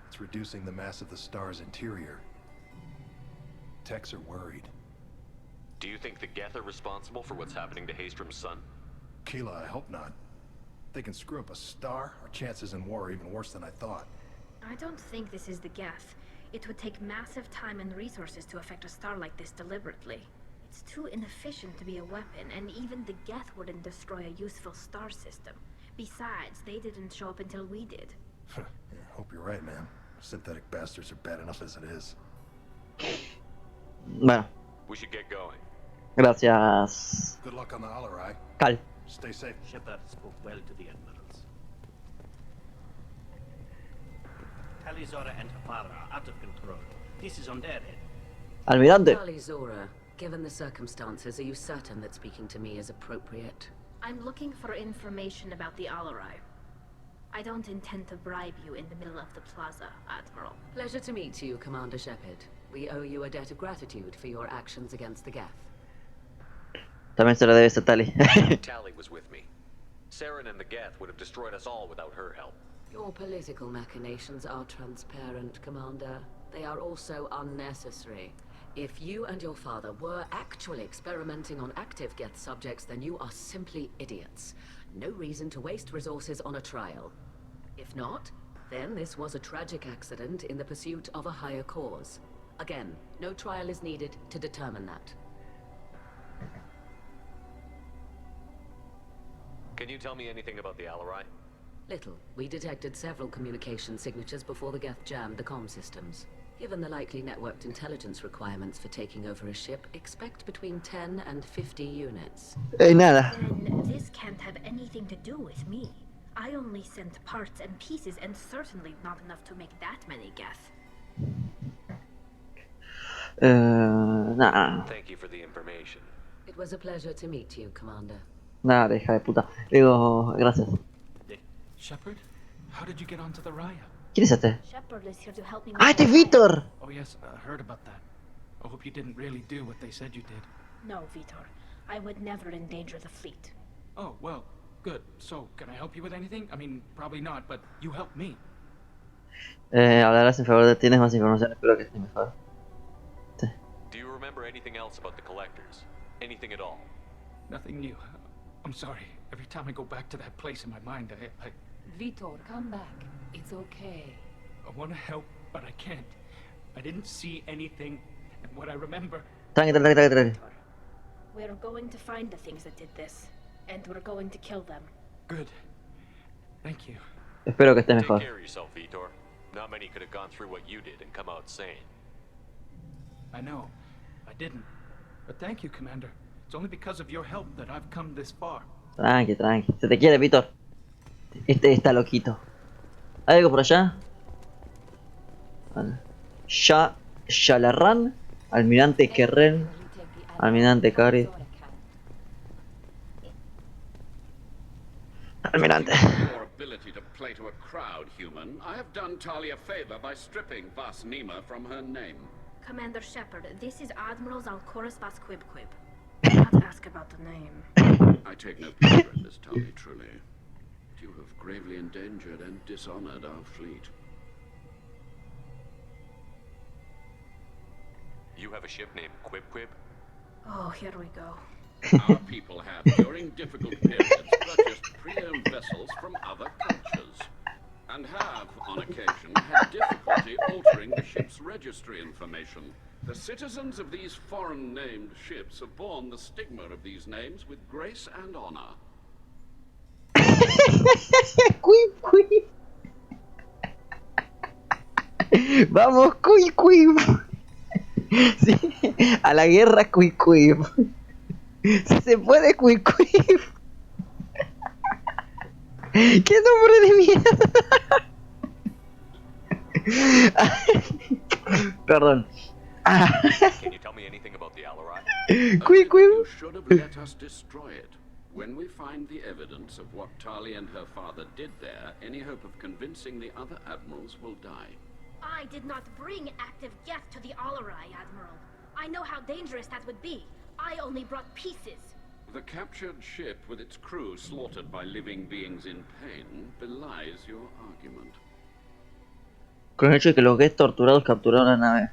Speaker 17: It's reducing the mass of the star's interior. Techs are worried.
Speaker 13: Do you think the Geth are responsible for what's happening to Haestrom's sun?
Speaker 17: Keela, I hope not. If they can screw up a star, our chances in war are even worse than I thought.
Speaker 2: I don't think this is the Geth. It would take massive time and resources to affect a star like this deliberately. It's too inefficient to be a weapon, and even the Geth wouldn't destroy a useful star system. Besides, they didn't show up until we did.
Speaker 17: Yeah, hope you're right, man. Synthetic bastards are bad enough as it is.
Speaker 1: Bueno.
Speaker 13: We should get going.
Speaker 1: Gracias.
Speaker 17: Good luck on the Taliii.
Speaker 1: Cal.
Speaker 17: Stay safe.
Speaker 11: Shepard spoke well to the admirals. Taliii and her father are out of control. This is on their head.
Speaker 1: Almirante.
Speaker 12: Taliii, given the circumstances, are you certain that speaking to me is appropriate?
Speaker 2: I'm looking for information about the Taliii. I don't intend to bribe you in the middle of the plaza, Admiral.
Speaker 12: Pleasure to meet you, Commander Shepard. We owe you a debt of gratitude for your actions against the Geth.
Speaker 1: También se lo debes a Tali.
Speaker 13: Tali was with me. Saren and the Geth would have destroyed us all without her help.
Speaker 12: Your political machinations are transparent, Commander. They are also unnecessary. If you and your father were actually experimenting on active Geth subjects, then you are simply idiots. No reason to waste resources on a trial. If not, then this was a tragic accident in the pursuit of a higher cause. Again, no trial is needed to determine that.
Speaker 13: Can you tell me anything about the Taliii?
Speaker 12: Little. We detected several communication signatures before the Geth jammed the comm systems. Given the likely networked intelligence requirements for taking over a ship, expect between 10 and 50 units.
Speaker 1: Nada.
Speaker 2: Then this can't have anything to do with me. I only sent parts and pieces, and certainly not enough to make that many Geth.
Speaker 1: Nada.
Speaker 13: Thank you for the information.
Speaker 12: It was a pleasure to meet you, Commander.
Speaker 1: Nada, hija de puta. Digo, gracias.
Speaker 9: Shepard, how did you get onto the Raya?
Speaker 1: ¿Quién es este?
Speaker 2: Shepard is here to help me with
Speaker 1: ¡Ah, este es
Speaker 2: the Raya.
Speaker 1: Víctor!
Speaker 9: Oh yes, I heard about that. I hope you didn't really do what they said you did.
Speaker 2: No, Vitor. I would never endanger the fleet.
Speaker 9: Oh, well, good. So, can I help you with anything? I mean, probably not, but you helped me.
Speaker 1: Hablarás en favor de... ¿Tienes más información? Espero que esté mejor. Sí.
Speaker 13: Do you remember anything else about the collectors? Anything at all?
Speaker 9: Nothing new. I'm sorry. Every time I go back to that place in my mind, I
Speaker 10: Vitor, come back. It's okay.
Speaker 9: want to help, but I can't. I didn't see anything, and what I remember...
Speaker 1: Tranqui.
Speaker 2: We're going to find the things that did this, and we're going to kill them.
Speaker 9: Good. Thank you.
Speaker 1: Espero que esté
Speaker 13: Take
Speaker 1: mejor.
Speaker 13: care of yourself, Vitor. Not many could have gone through what you did and come out sane.
Speaker 9: I know. I didn't. But thank you, Commander. It's only because of your help that I've come this far.
Speaker 1: Tranqui. Se te quiere, Víctor. Este está loquito. ¿Hay algo por allá? Vale. Shalarran, Almirante Kerren, Almirante Kari. Almirante.
Speaker 14: Your ability to play to a crowd, human. I have done Tali a favor by stripping Vas Nima from her name.
Speaker 2: Commander Shepard, this is Admiral Zalcoris Vas Quib. Do not ask about the name.
Speaker 14: I take no pleasure in this, Tali, truly. But you have gravely endangered and dishonored our fleet.
Speaker 13: You have a ship named Quib?
Speaker 2: Oh, here we go.
Speaker 14: Our people have, during difficult periods, purchased pre-owned vessels from other cultures, and have, on occasion, had difficulty altering the ship's registry information. The citizens of these foreign-named ships have borne the stigma of these names with grace and honor.
Speaker 1: Quib. Vamos, Quib. Sí, a la guerra, Quib. Si se puede, cuicui. ¡Qué nombre de mierda! Perdón.
Speaker 13: Can you tell me anything about the Alarai?
Speaker 1: Quick, quick.
Speaker 14: You should have let us destroy it. When we find the evidence of what Tali and her father did there, any hope of convincing the other admirals will die.
Speaker 2: I did not bring active Geth to the Alarai, Admiral. I know how dangerous that would be. I only brought pieces.
Speaker 14: The captured ship with its crew slaughtered by living beings in pain belies your argument.
Speaker 1: Con el hecho de que los Geth torturados capturaron la nave.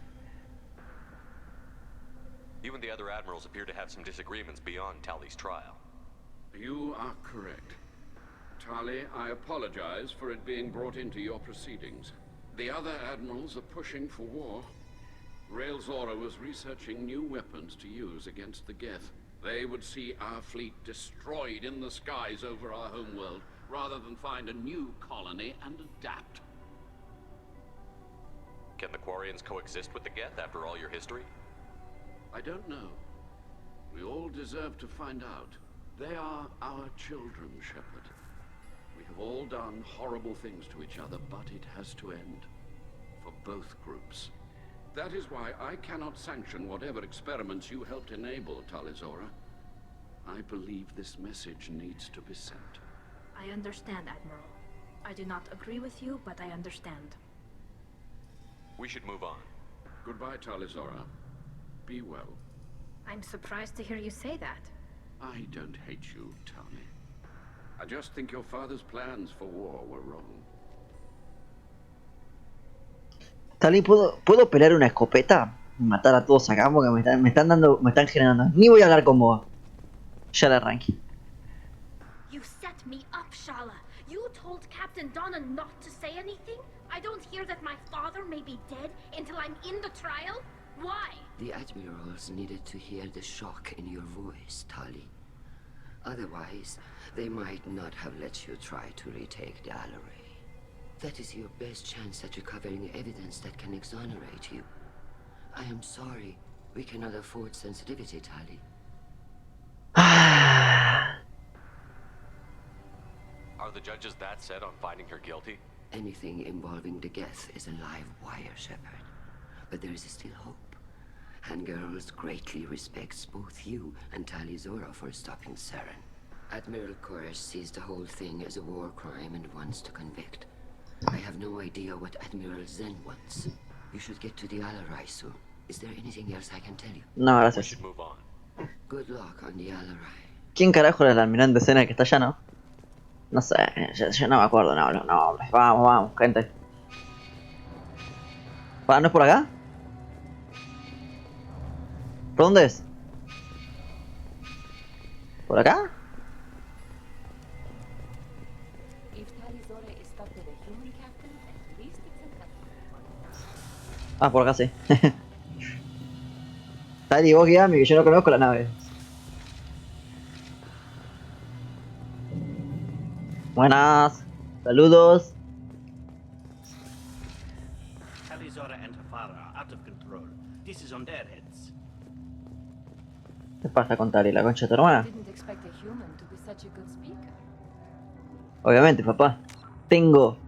Speaker 13: You and the other admirals appear to have some disagreements beyond Tali's trial.
Speaker 14: You are correct. Tali, I apologize for it being brought into your proceedings. The other admirals are pushing for war. Rael'Zora was researching new weapons to use against the Geth. They would see our fleet destroyed in the skies over our homeworld, rather than find a new colony and adapt.
Speaker 13: Can the Quarians coexist with the Geth after all your history?
Speaker 14: I don't know. We all deserve to find out. They are our children, Shepard. We have all done horrible things to each other, but it has to end. For both groups. That is why I cannot sanction whatever experiments you helped enable, Tali'Zorah. I believe this message needs to be sent.
Speaker 2: I understand, Admiral. I do not agree with you, but I understand.
Speaker 13: We should move on.
Speaker 14: Goodbye, Tali'Zorah. Be well.
Speaker 2: I'm surprised to hear you say that.
Speaker 14: I don't hate you, Tali. I just think your father's plans for war were wrong.
Speaker 1: Tali, ¿puedo pelear una escopeta? Y matar a todos acá porque me están generando. Ni voy a hablar con vos. Ya la arranqué.
Speaker 2: You set me up, Shala. You told Captain Donna not to say anything? I don't hear that my father may be dead until I'm in the trial? Why?
Speaker 12: The admirals needed to hear the shock in your voice, Tali. Otherwise, they might not have let you try to retake the Alarai. That is your best chance at recovering evidence that can exonerate you. I am sorry. We cannot afford sensitivity, Tali.
Speaker 13: Are the judges that set on finding her guilty?
Speaker 12: Anything involving the Geth is a live wire, Shepard. But there is still hope. And girls greatly respects both you and Tali'Zorah for stopping Saren. Admiral Koresh sees the whole thing as a war crime and wants to convict. I have no idea what Admiral Zen wants. You should get to the Alarai soon. Is there anything else I can tell you?
Speaker 1: No, gracias.
Speaker 12: Good luck on the Alarai.
Speaker 1: ¿Quién carajo era el almirante Zena que está allá, no? No sé, yo no me acuerdo, no. Vamos, gente. ¿No es por acá? ¿Por dónde es? ¿Por acá? Ah, por acá sí. Tali, vos guiame, que yo no conozco la nave. Buenas. Saludos.
Speaker 11: Tali'Zorah and her father are out of control. This is on their heads.
Speaker 1: ¿Qué pasa con Tali, la concha de tu hermana?
Speaker 10: Didn't expect a human to be such a good speaker.
Speaker 1: Obviamente, papá. Tengo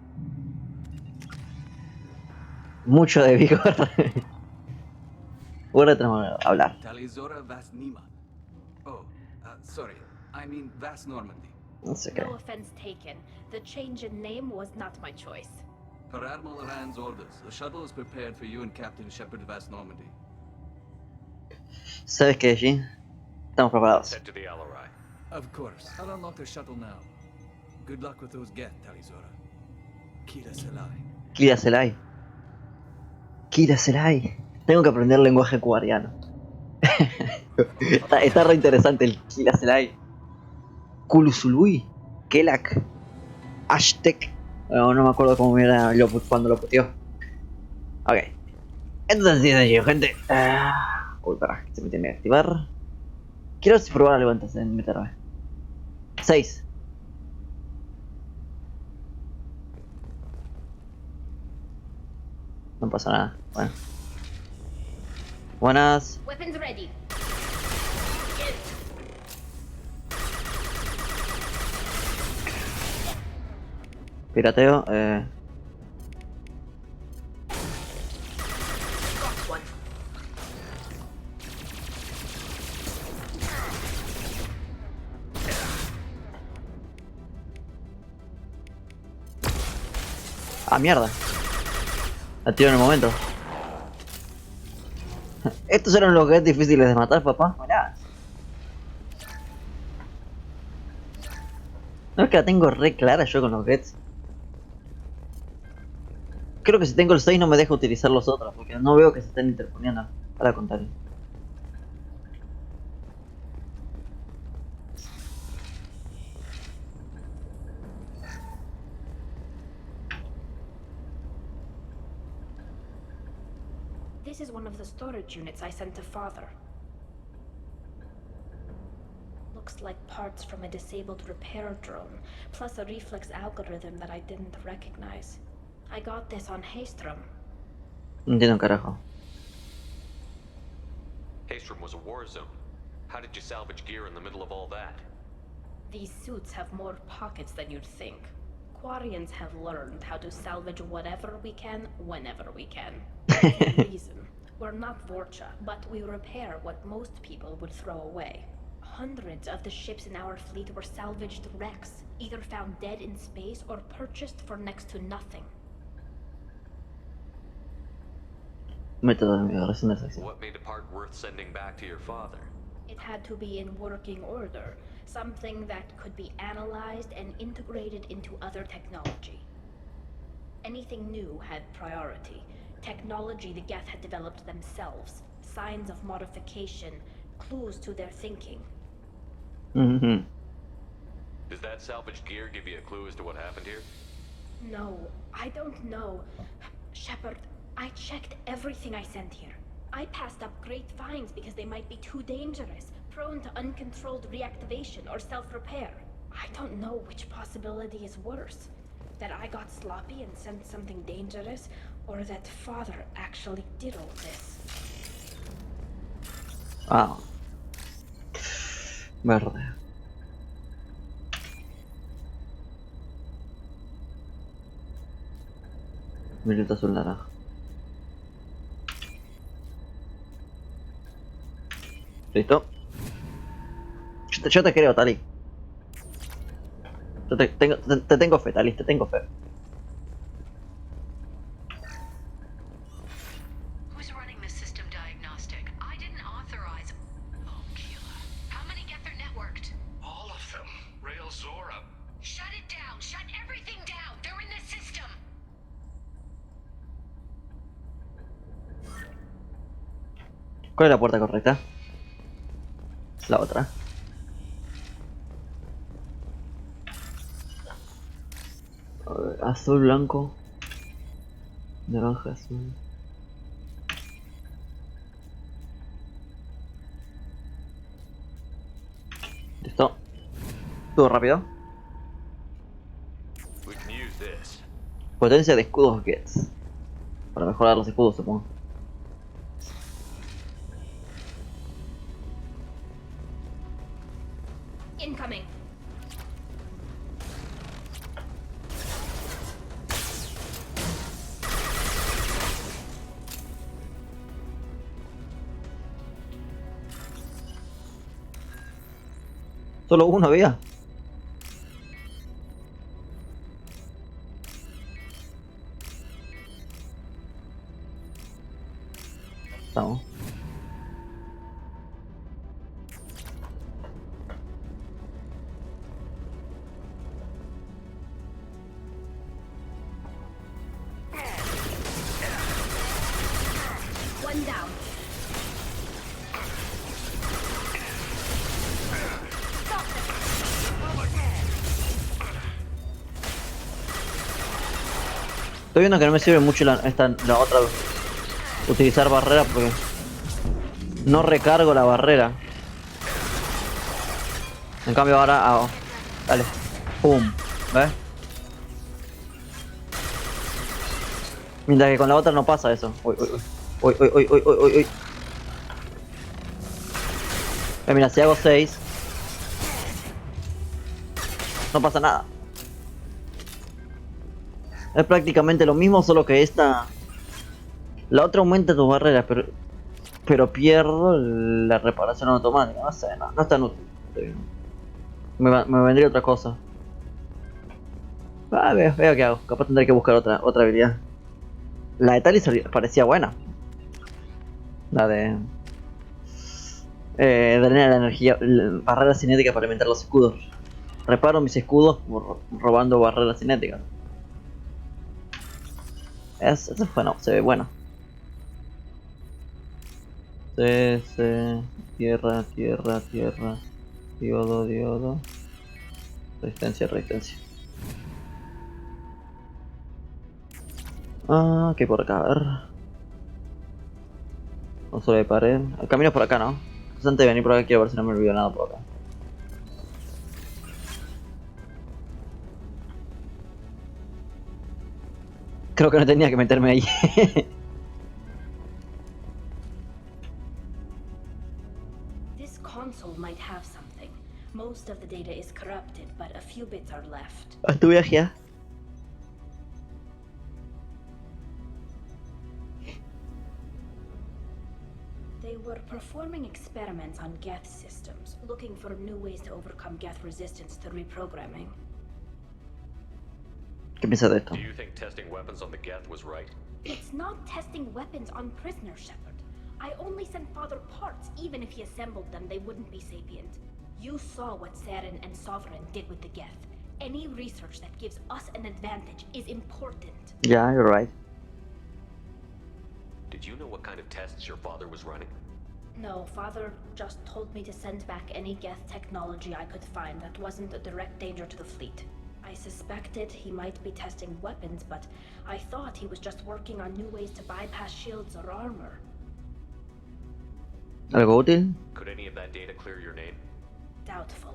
Speaker 1: mucho de vigor. Ahora tenemos que hablar.
Speaker 3: Tali'Zorah Vas Nima. Oh, sorry. I mean Vas Normandy.
Speaker 1: No sé qué.
Speaker 2: No offense taken. The change in name was not my choice.
Speaker 3: Per Admiral Rand's orders, the shuttle is prepared for you and Captain Shepard Vas Normandy.
Speaker 1: ¿Sabes qué, Jin? Estamos preparados.
Speaker 13: Sent to the Alarai.
Speaker 3: Of course. I'll unlock the shuttle now. Good luck with those Geth, Tali'Zorah. Kira Selai.
Speaker 1: Kira Selai. Kira Selai. Tengo que aprender lenguaje cuariano. está re interesante el Kira Selai. Kulusului. Kelak. Ashtek. No me acuerdo cómo era cuando lo puteó. Ok. Entonces, sí, sencillo, gente. Uy, para, se me tiene que activar. Quiero probar algo antes de meterme. 6. No pasa nada. Bueno. Buenas.
Speaker 2: Weapons ready.
Speaker 1: Pirateo, Ah, mierda. La tiro en el momento. Estos eran los gets difíciles de matar, papá. Mirá. No es que la tengo re clara yo con los gets. Creo que si tengo el 6 no me deja utilizar los otros, porque no veo que se estén interponiendo. Para contar.
Speaker 2: This is one of the storage units I sent to Father. Looks like parts from a disabled repair drone, plus a reflex algorithm that I didn't recognize. I got this on Haystrom.
Speaker 1: No entiendo un carajo.
Speaker 13: Haystrom was a war zone. How did you salvage gear in the middle of all that?
Speaker 2: These suits have more pockets than you'd think. Quarians have learned how to salvage whatever we can, whenever we can. Reason. We're not Vorcha, but we repair what most people would throw away. Hundreds of the ships in our fleet were salvaged wrecks, either found dead in space or purchased for next to nothing.
Speaker 1: Método de migración de sección.
Speaker 13: What made a part worth sending back to your father?
Speaker 2: It had to be in working order, something that could be analyzed and integrated into other technology. Anything new had priority. Technology the Geth had developed themselves, signs of modification, clues to their thinking.
Speaker 1: Mm-hmm.
Speaker 13: Does that salvaged gear give you a clue as to what happened here?
Speaker 2: No, I don't know. Shepard, I checked everything I sent here. I passed up great finds because they might be too dangerous, prone to uncontrolled reactivation or self-repair. I don't know which possibility is worse. That I got sloppy and sent something dangerous, or that Father actually did all this.
Speaker 1: Ah. Verde. Violeta azul naranja. ¿Listo? Yo te creo, Tali. Yo te tengo fe, Tali, te tengo fe.
Speaker 16: Who's running the system diagnostic? I didn't authorize. Oh, Keela. How many get their networked?
Speaker 9: All of them. Rail Zora.
Speaker 16: Shut it down. Shut everything down. They're in the system.
Speaker 1: ¿Cuál es la puerta correcta? La otra. A ver, azul, blanco, naranja, azul. Listo. Todo rápido.
Speaker 13: We can use this.
Speaker 1: Potencia de escudos gets. Para mejorar los escudos, supongo.
Speaker 2: Incoming.
Speaker 1: Solo uno había. Estamos.
Speaker 2: One down.
Speaker 1: Estoy viendo que no me sirve mucho la otra utilizar barrera porque no recargo la barrera. En cambio ahora hago. Dale. Pum. ¿Ves? Mientras que con la otra no pasa eso. Uy, uy, uy. Uy, uy, uy, uy, uy, uy. Mira, si hago 6 no pasa nada. Es prácticamente lo mismo, solo que esta... La otra aumenta tus barreras, pero pierdo la reparación automática. No sé, no es tan útil. Me vendría otra cosa. Veo qué hago. Capaz tendré que buscar otra habilidad. La de Tali parecía buena. La de... drenar la energía, barrera cinética para alimentar los escudos. Reparo mis escudos robando barreras cinéticas. Eso es bueno, se ve bueno. Tierra. Diodo. Resistencia. Ah, ¿qué por acá? A ver. No solo de pared. El camino es por acá, ¿no? Antes de venir por acá quiero ver si no me olvido nada por acá. Creo que no tenía que meterme ahí.
Speaker 2: This console might have something. Most of the data is corrupted, but a few bits are left.
Speaker 1: ¿A tu viaje?
Speaker 2: They were performing experiments on Geth systems, looking for new ways to overcome Geth resistance to reprogramming.
Speaker 1: ¿Qué piensas de esto?
Speaker 13: Do you think testing weapons on the Geth was right?
Speaker 2: It's not testing weapons on prisoners, Shepard. I only sent Father parts. Even if he assembled them, they wouldn't be sapient. You saw what Saren and Sovereign did with the Geth. Any research that gives us an advantage is important.
Speaker 1: Yeah, you're right.
Speaker 13: Did you know what kind of tests your father was running?
Speaker 2: No, Father just told me to send back any Geth technology I could find that wasn't a direct danger to the fleet. I suspected he might be testing weapons, but I thought he was just working on new ways to bypass shields or armor.
Speaker 1: ¿Algo útil?
Speaker 13: Could any of that data clear your name?
Speaker 2: Doubtful.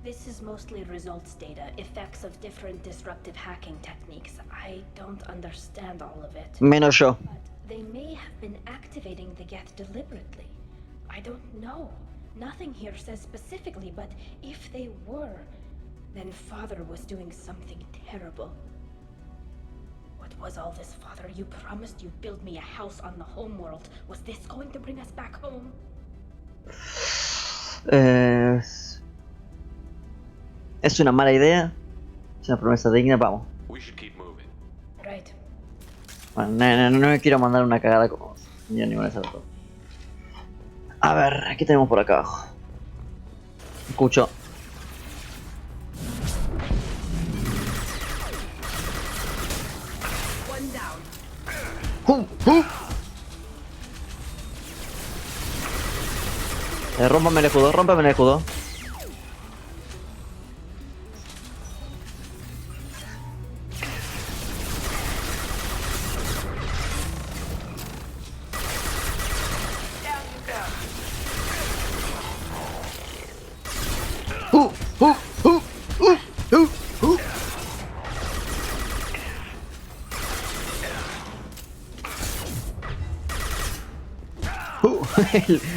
Speaker 2: This is mostly results data, effects of different disruptive hacking techniques. I don't understand all of it.
Speaker 1: Menos yo.
Speaker 2: But they may have been activating the Geth deliberately. I don't know. Nothing here says specifically, but if they were, then Father was doing something terrible. What was all this, Father? You promised you'd build me a house on the homeworld. Was this going to bring us back home?
Speaker 1: Es una mala idea. Es una promesa digna, vamos.
Speaker 13: We should keep moving.
Speaker 2: Right.
Speaker 1: Bueno, no me quiero mandar una cagada como yo ni una de esas dos. A ver, ¿qué tenemos por acá abajo? Escucho.
Speaker 2: One down.
Speaker 1: Rómpame el escudo.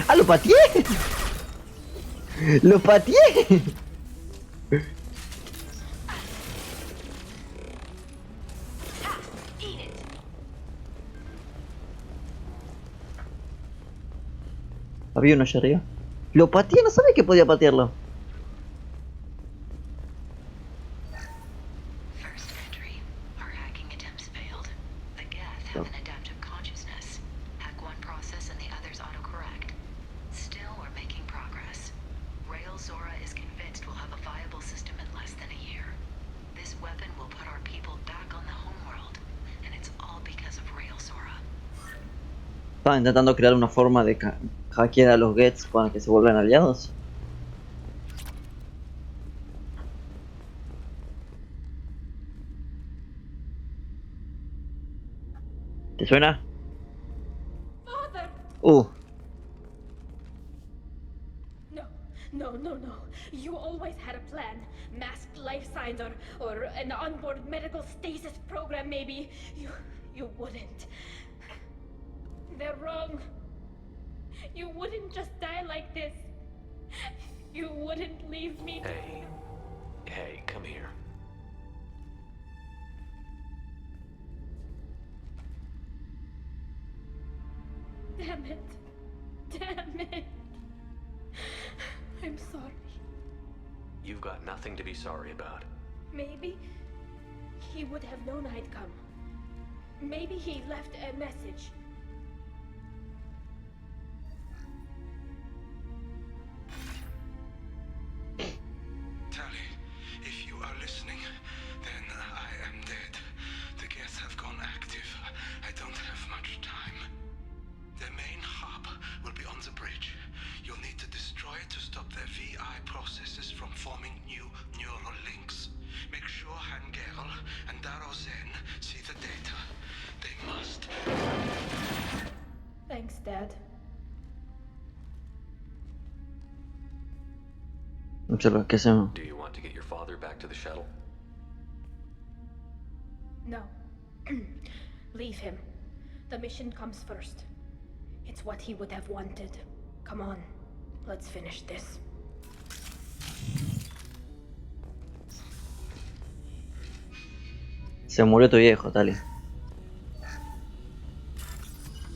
Speaker 1: ¡Ah, lo pateé! ¡Lo pateé! Había uno allá arriba. Lo pateé, no sabía que podía patearlo.
Speaker 16: First entry. Our hacking attempts failed. The Geth have an adaptive consciousness. Hack one process and the others autocorrect. Still, we're making progress. Rail Zora is convinced we'll have a viable system in less than a year. This weapon will put our people back on the homeworld, and it's all because of Rail Zora.
Speaker 1: Estaba intentando crear una forma de hackear a los Geths para que se vuelvan aliados. ¿Te suena?
Speaker 2: Father! No. You always had a plan. Masked life signs or an onboard medical stasis program maybe. You wouldn't. They're wrong. You wouldn't just die like this. You wouldn't leave me.
Speaker 13: Hey, come here.
Speaker 2: Damn it. Damn it. I'm sorry.
Speaker 13: You've got nothing to be sorry about.
Speaker 2: Maybe he would have known I'd come. Maybe he left a message.
Speaker 15: Tali, if you are listening, then I am dead. The Geth have gone active. I don't have much time. The main hub will be on the bridge. You'll need to destroy it to stop their VI processes from forming new neural links. Make sure Hangerl and Darozen see the data. They must.
Speaker 2: Thanks, Dad.
Speaker 1: ¿Qué hacemos?
Speaker 13: Do you want to get your father back to the shuttle?
Speaker 2: No. Leave him. The mission comes first. It's what he would have wanted. Come on, let's finish this.
Speaker 1: Se murió tu viejo, Tali.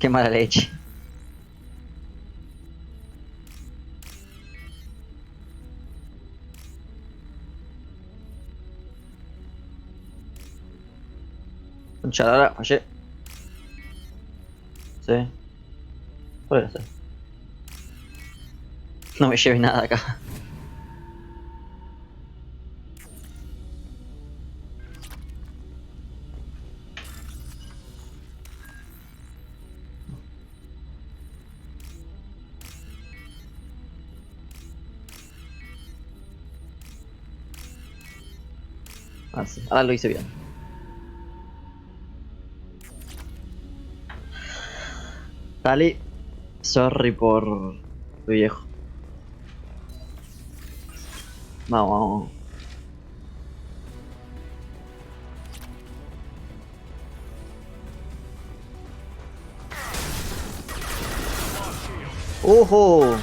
Speaker 1: Qué mala leche. Concha, fallé. Sí. Puede ser. No me lleve nada acá. Ah, sí. Ahora lo hice bien. Tali, sorry por tu viejo. Vamos, vamos. ¡Ojo!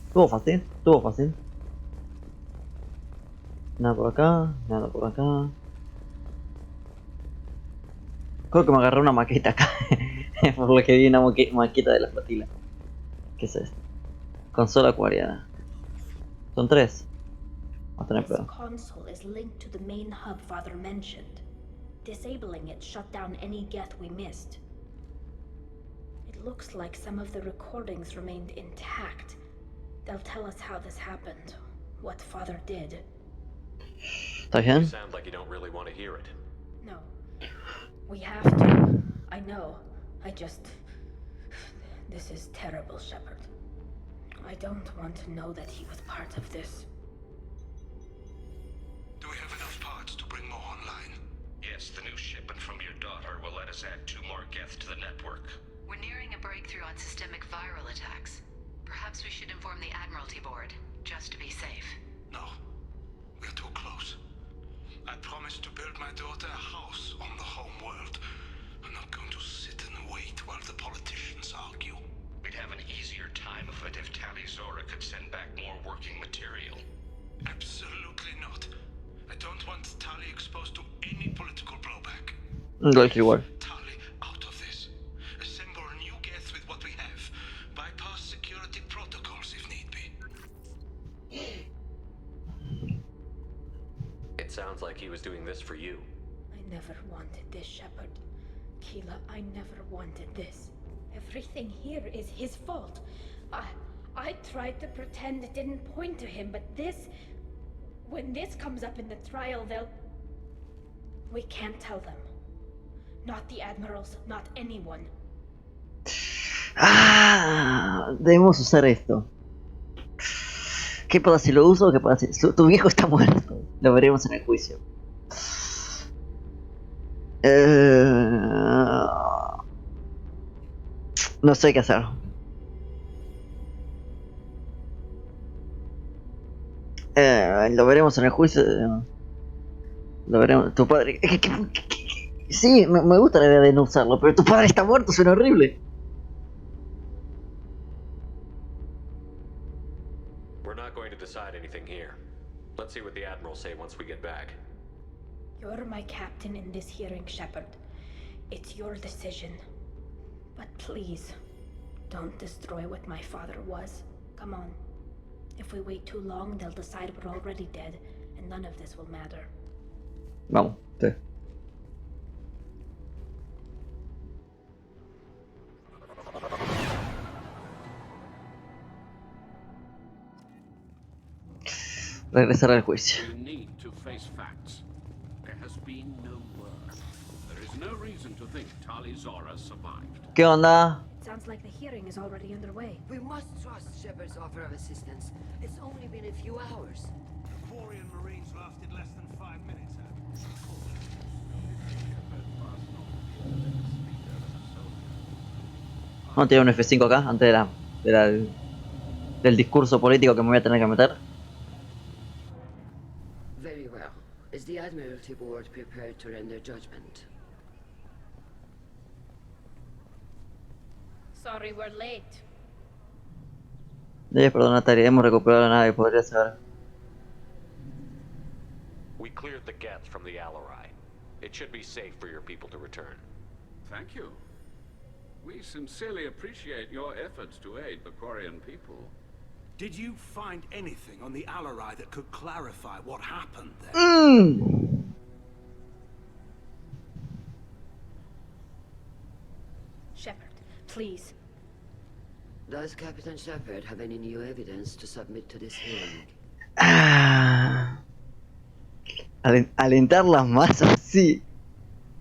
Speaker 1: Estuvo fácil, estuvo fácil. Nada por acá, nada por acá. Creo que me agarré una maqueta acá. Por lo que vi una maqueta de la flotila. ¿Qué es esto? Consola acuariada. Son 3. Vamos a tener
Speaker 2: This
Speaker 1: pedo.
Speaker 2: console is linked to the main hub Father mentioned. Disabling it shut down any Geth we missed. It looks like some of the recordings remained intact. They'll tell us how this happened, what Father did.
Speaker 1: ¿Está bien?
Speaker 13: You sound like you don't really want to hear it.
Speaker 2: No. We have to. I know. I just... This is terrible, Shepard. I don't want to know that he was part of this.
Speaker 15: Do we have enough parts to bring more online?
Speaker 8: Yes, the new shipment from your daughter will let us add 2 more Geth to the network.
Speaker 16: We're nearing a breakthrough on systemic viral attacks. Perhaps we should inform the Admiralty Board, just to be safe.
Speaker 15: No. We're too close. I promised to build my daughter a house on the home world. I'm not going to sit and wait while the politicians argue.
Speaker 8: We'd have an easier time of it if Taliii could send back more working material.
Speaker 15: Absolutely not. I don't want Tali exposed to any political blowback.
Speaker 1: Like igual.
Speaker 15: Tali out of this. Assemble a new Geth with what we have. Bypass security protocols if need be.
Speaker 13: It sounds like he was doing this for you.
Speaker 2: I never wanted this, Shepard. Keela, I never wanted this. Everything here is his fault. I tried to pretend it didn't point to him, but this... When this comes up in the trial, they'll... We can't tell them. Not the admirals, not anyone.
Speaker 1: Ah, debemos usar esto. ¿Qué pasa si lo uso? ¿Qué pasa si tu viejo está muerto? Lo veremos en el juicio. No sé qué hacer. Lo veremos en el juicio. Lo veremos. Tu padre. Sí, me gusta la idea de no usarlo, pero tu padre está muerto, suena horrible.
Speaker 13: We're not going to decide anything here. Let's see what the Admiral say once we get back.
Speaker 2: You're my captain in this hearing, Shepard. It's your decision. But please, don't destroy what my father was. Come on. If we wait too long, they'll decide we're already dead, and none of this will matter.
Speaker 1: Vamos, sí. Regresar al juicio.
Speaker 14: We need to face facts. There has been no word. There is no reason to think Tali Zora survived.
Speaker 1: ¿Qué onda?
Speaker 2: It sounds like the hearing is already underway.
Speaker 12: We must trust Shepard's offer of assistance. It's only been a few hours.
Speaker 15: The Quarian Marines lasted less than 5 minutes.
Speaker 1: Vamos a tirar un F5 acá, antes del discurso político que me voy a tener que meter.
Speaker 12: Very well. Is the Admiralty Board prepared to render judgment?
Speaker 2: Sorry we're late.
Speaker 1: Perdona, Tali, hemos recuperado la nave, podría saber.
Speaker 13: We cleared the Geth from the Taliii. It should be safe for your people to return.
Speaker 14: Thank you. We sincerely appreciate your efforts to aid the Quarian people.
Speaker 15: Did you find anything on the Taliii that could clarify what happened there?
Speaker 2: Shepard, please.
Speaker 12: Does Captain Shepard have any new evidence to submit to this hearing?
Speaker 1: Alentar las masas, sí.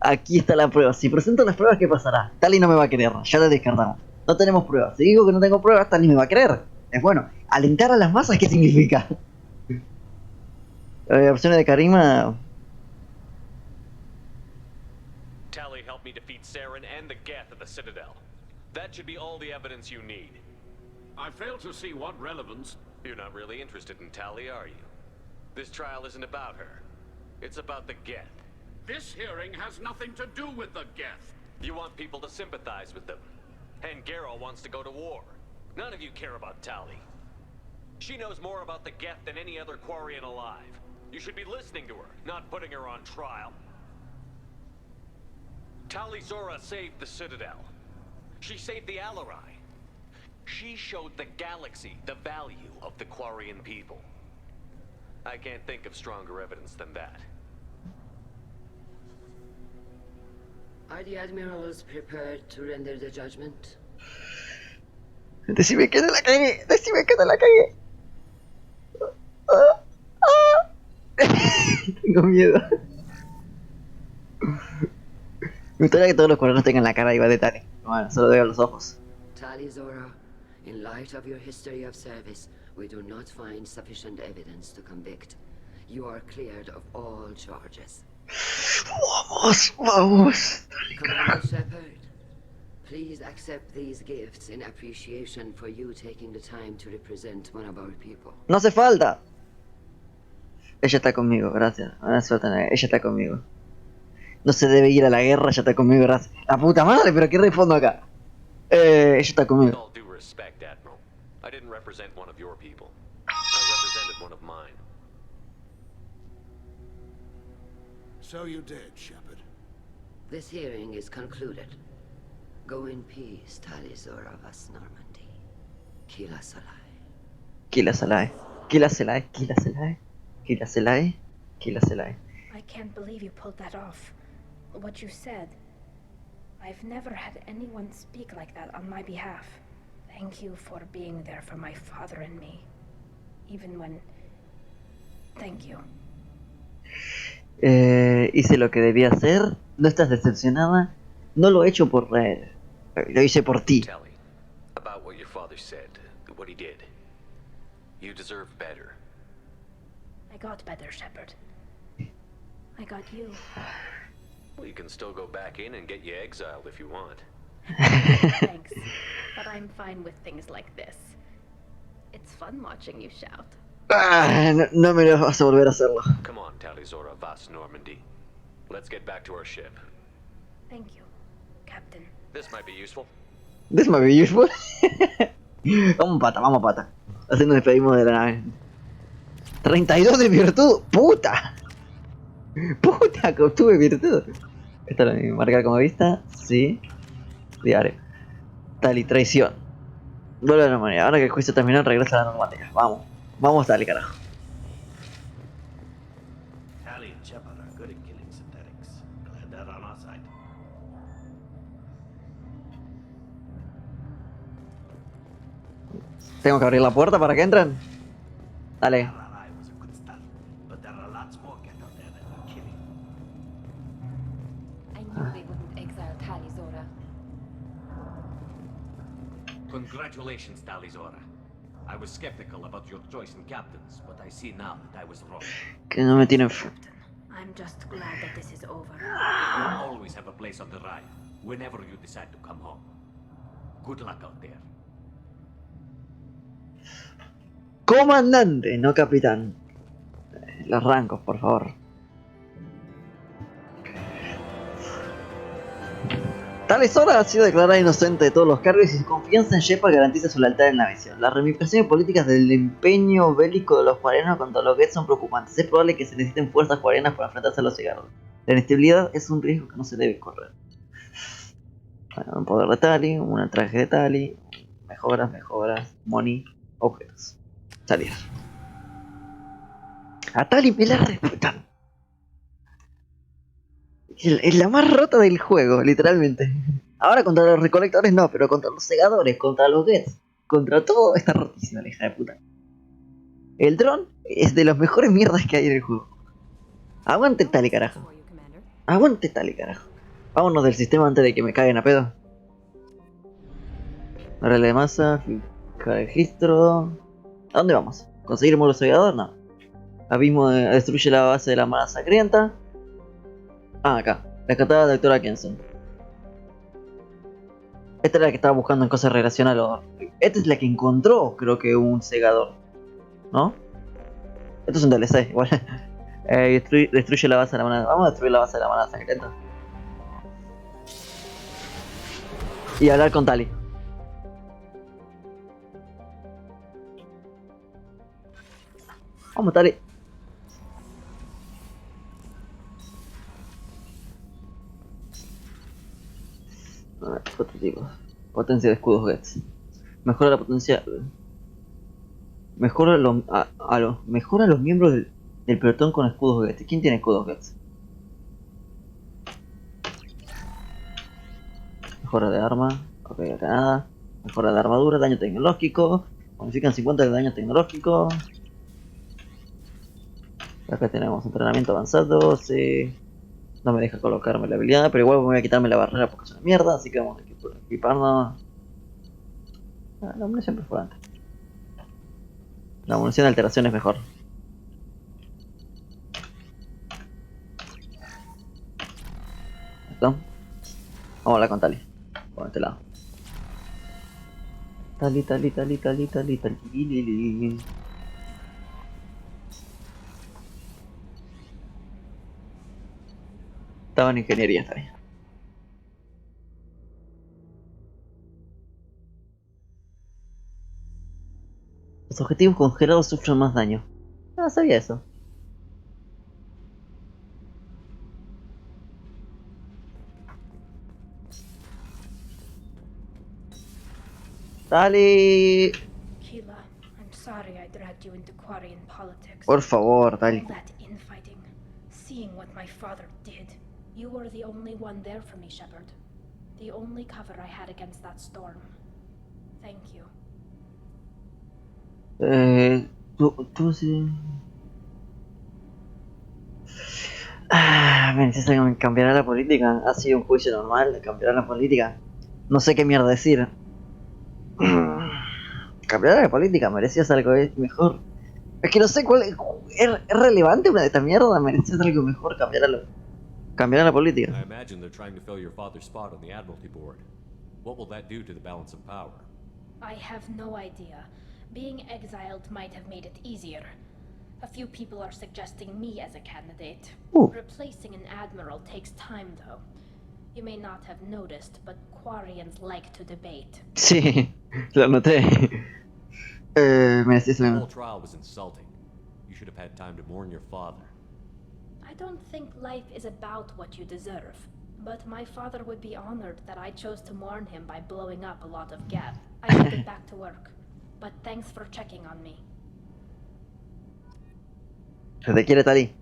Speaker 1: Aquí está la prueba. Si presento las pruebas, ¿qué pasará? Tali no me va a creer, ya la descartamos. No tenemos pruebas. Si digo que no tengo pruebas, Tali me va a creer. Es bueno. Alentar a las masas, ¿qué significa? Opciones de Karima.
Speaker 13: Tali helped me defeat Saren and the Geth at the Citadel. That should be all the evidence you need.
Speaker 14: I fail to see what relevance.
Speaker 13: You're not really interested in Tali, are you? This trial isn't about her. It's about the Geth.
Speaker 14: This hearing has nothing to do with the Geth.
Speaker 13: You want people to sympathize with them. And Garrow wants to go to war. None of you care about Tali. She knows more about the Geth than any other Quarian alive. You should be listening to her, not putting her on trial. Tali Zora saved the Citadel. She saved the Taliii. She showed the galaxy the value of the Quarian people. I can't think of stronger evidence than that.
Speaker 12: Are the admirals prepared to render the judgment?
Speaker 1: Decime que no la cagué. Decime que no la cagué. Tengo miedo. Me gustaría que todos los cuadernos tengan la cara igual de Tali. Bueno, solo veo los ojos.
Speaker 12: Tali Zora, in light of your history of service, we do not find sufficient evidence to convict. You are cleared of all charges.
Speaker 1: Vamos, vamos.
Speaker 12: Commander Shepard, please accept these gifts in appreciation for you taking the time to represent one of our people.
Speaker 1: No hace falta. Ella está conmigo, gracias. Buena suerte, ella está conmigo. No se debe ir a la guerra, ella está conmigo, gracias. La puta madre, pero ¿qué respondo acá? Ella está
Speaker 13: With
Speaker 1: conmigo.
Speaker 13: all due respect, Admiral, I didn't represent one of your people. I represented one of mine.
Speaker 15: So you did, Shepard.
Speaker 12: This hearing is concluded. Go in peace, Tali Zora vas Normandy. Kila Salai.
Speaker 1: Kila Salai. Kila Salai. Kila Salai. Kila Salai. Kila Salai.
Speaker 2: I can't believe you pulled that off. What you said. I've never had anyone speak like that on my behalf. Thank you for being there for my father and me. Even when... Thank you.
Speaker 1: Hice lo que debía hacer. No estás decepcionada. No lo he hecho por... lo hice por ti.
Speaker 13: Tali, about what your father said, what he did. You deserve better.
Speaker 2: I got better, Shepard. I got you.
Speaker 13: Well, you can still go back in and get you exiled if you want.
Speaker 2: Thanks. But I'm fine with things like this. It's fun watching you shout.
Speaker 1: No me lo vas a volver a hacerlo.
Speaker 13: Come on, Tali Zora vas Normandy. Let's get back to our ship.
Speaker 2: Thank you, Captain.
Speaker 13: This might be useful.
Speaker 1: This might be useful. Vamos pata. Así nos despedimos de la nave. 32 de virtud, puta. Puta, que obtuve virtud. Esta es la marcar como vista. Sí. Diario. Tali, traición. Vuelve a la normalidad. Ahora que el juicio terminó, regresa a la normalidad. Vamos. Vamos, Tali, carajo.
Speaker 11: Tali and Shepard are good at killing synthetics. Glad they're on our side.
Speaker 1: Tengo que abrir la puerta para que entren. Dale.
Speaker 11: Taliii was a good start, but there are lots more Geth out there that we're killing.
Speaker 10: I knew they wouldn't exile Taliii, Zora.
Speaker 3: Congratulations, Taliii. I was skeptical about your choice in captains, but I see now that I was wrong.
Speaker 1: Que no me tienen fe.
Speaker 2: I'm just glad that this is over.
Speaker 3: You'll always have a place on the ride, whenever you decide to come home. Good luck out there.
Speaker 1: Comandante, no capitán. Los rangos, por favor. Taliii ha sido declarada inocente de todos los cargos y su confianza en Shepard garantiza su lealtad en la misión. Las ramificaciones políticas del empeño bélico de los cuarenos contra los Geth son preocupantes. Es probable que se necesiten fuerzas cuarenas para enfrentarse a los cigarros. La inestabilidad es un riesgo que no se debe correr. Bueno, un poder de Tali, un traje de Tali, mejoras, money, objetos. Salir. A Tali me la respetan. Es la más rota del juego, literalmente. Ahora contra los recolectores no, pero contra los segadores, contra los Geth, contra todo está rotísima la hija de puta. El dron es de las mejores mierdas que hay en el juego. Aguante Tali, carajo. Aguante Tali, carajo. Vámonos del sistema antes de que me caguen a pedo. Regla de masa, fija de registro. ¿A dónde vamos? ¿Conseguir el módulo segador? No. Abismo destruye la base de la mala sangrienta. Ah, acá. Rescatada de la doctora Kenson. Esta es la que estaba buscando en cosas relacionadas. Esta es la que encontró, creo que un segador. ¿No? Esto es un DLC, igual. Destruye la base de la mala. Vamos a destruir la base de la mala sangrienta. Y hablar con Tali. Vamos, Tali. Prototipos. Potencia de escudos Geth. Mejora la potencia. Mejora los miembros del pelotón con escudos Geth. ¿Quién tiene escudos Geth? Mejora de arma. Ok, acá nada. Mejora de armadura, daño tecnológico. Bonifican 50 de daño tecnológico. Acá tenemos entrenamiento avanzado. Sí. No me deja colocarme la habilidad, pero igual voy a quitarme la barrera porque es una mierda, así que vamos a equiparnos. La munición perforante. La munición de alteración es mejor. ¿Listo? Vamos a hablar con Tali. Por este lado. Tali. Estaba en ingeniería, está bien. Los objetivos congelados sufren más daño. Ah, sabía eso. Tali.
Speaker 2: Keela, I'm sorry I dragged you into Quarian politics.
Speaker 1: Por favor, Tali.
Speaker 2: All that infighting, seeing what my father did. You were the only one there for me, Shepard. The only cover I had against that storm. Thank you.
Speaker 1: Tú sí. Me dices que cambiará la política. Ha sido un juicio normal de cambiar la política. No sé qué mierda decir. Cambiará la política, merecías algo mejor. Es que no sé cuál es relevante una de estas mierdas. Merecías algo mejor, cambiar la política.
Speaker 13: I imagine they're trying to fill your father's spot on the Admiralty board. What will that do to the balance of power?
Speaker 2: I have no idea. Being exiled might have made it easier. A few people are suggesting me as a candidate. Replacing an admiral takes time, though. You may not have noticed, but Quarians like to debate.
Speaker 1: Sí, lo noté. Me decís
Speaker 13: The
Speaker 1: lo
Speaker 13: whole trial was insulting. You should have had time to mourn your father.
Speaker 2: I don't think life is about what you deserve, but my father would be honored that I chose to mourn him by blowing up a lot of geth. I should get back to work, but thanks for checking on me.
Speaker 1: Se te quiere, Tali.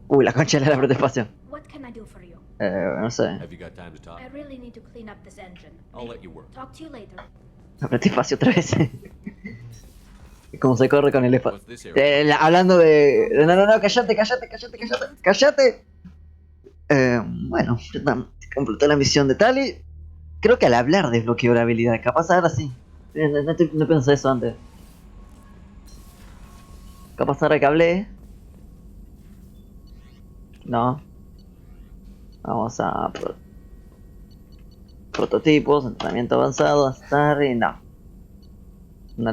Speaker 1: Uy, la concha de la abre espacio.
Speaker 2: What can I do for you?
Speaker 1: No sé.
Speaker 13: Have you got time to talk?
Speaker 2: I really need to clean up this engine.
Speaker 13: I'll let you work.
Speaker 2: Talk to you later.
Speaker 1: Apreté espacio otra vez. Como se corre con el espacio. Hablando de... No, cállate. Bueno, completé la misión de Tali. Creo que al hablar desbloqueó la habilidad. Capaz ahora sí. No pensé eso antes. Capaz ahora que hablé. No. Vamos a... prototipos, entrenamiento avanzado, hasta y no. No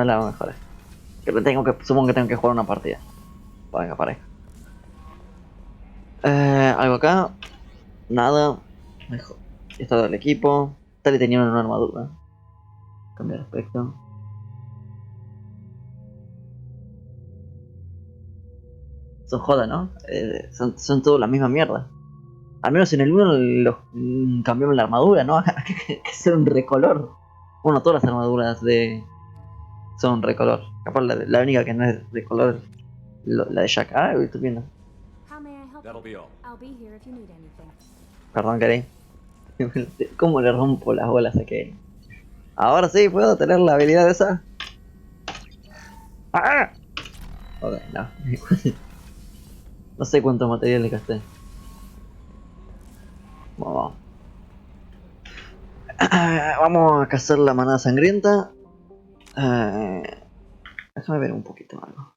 Speaker 1: la hago mejor. Supongo que tengo que jugar una partida. Para que aparezca. Algo acá. Nada. Mejor. Estado del equipo. Tali tenía una armadura. Cambiar de aspecto. Son joda, ¿no? Son todos la misma mierda. Al menos en el 1 cambiamos la armadura, ¿no? que ser un recolor. Bueno, todas las armaduras son recolor. Capaz la única que no es recolor la de Jack. Ah, estoy viendo.
Speaker 13: That'll be all.
Speaker 5: I'll be here if you need anything.
Speaker 1: Perdón, Karen. ¿Cómo le rompo las bolas a Karen? Ahora sí puedo tener la habilidad esa. ¡Ah! Ok, no. No sé cuántos materiales gasté. Vamos. Vamos a cazar la manada sangrienta. Déjame ver un poquito algo.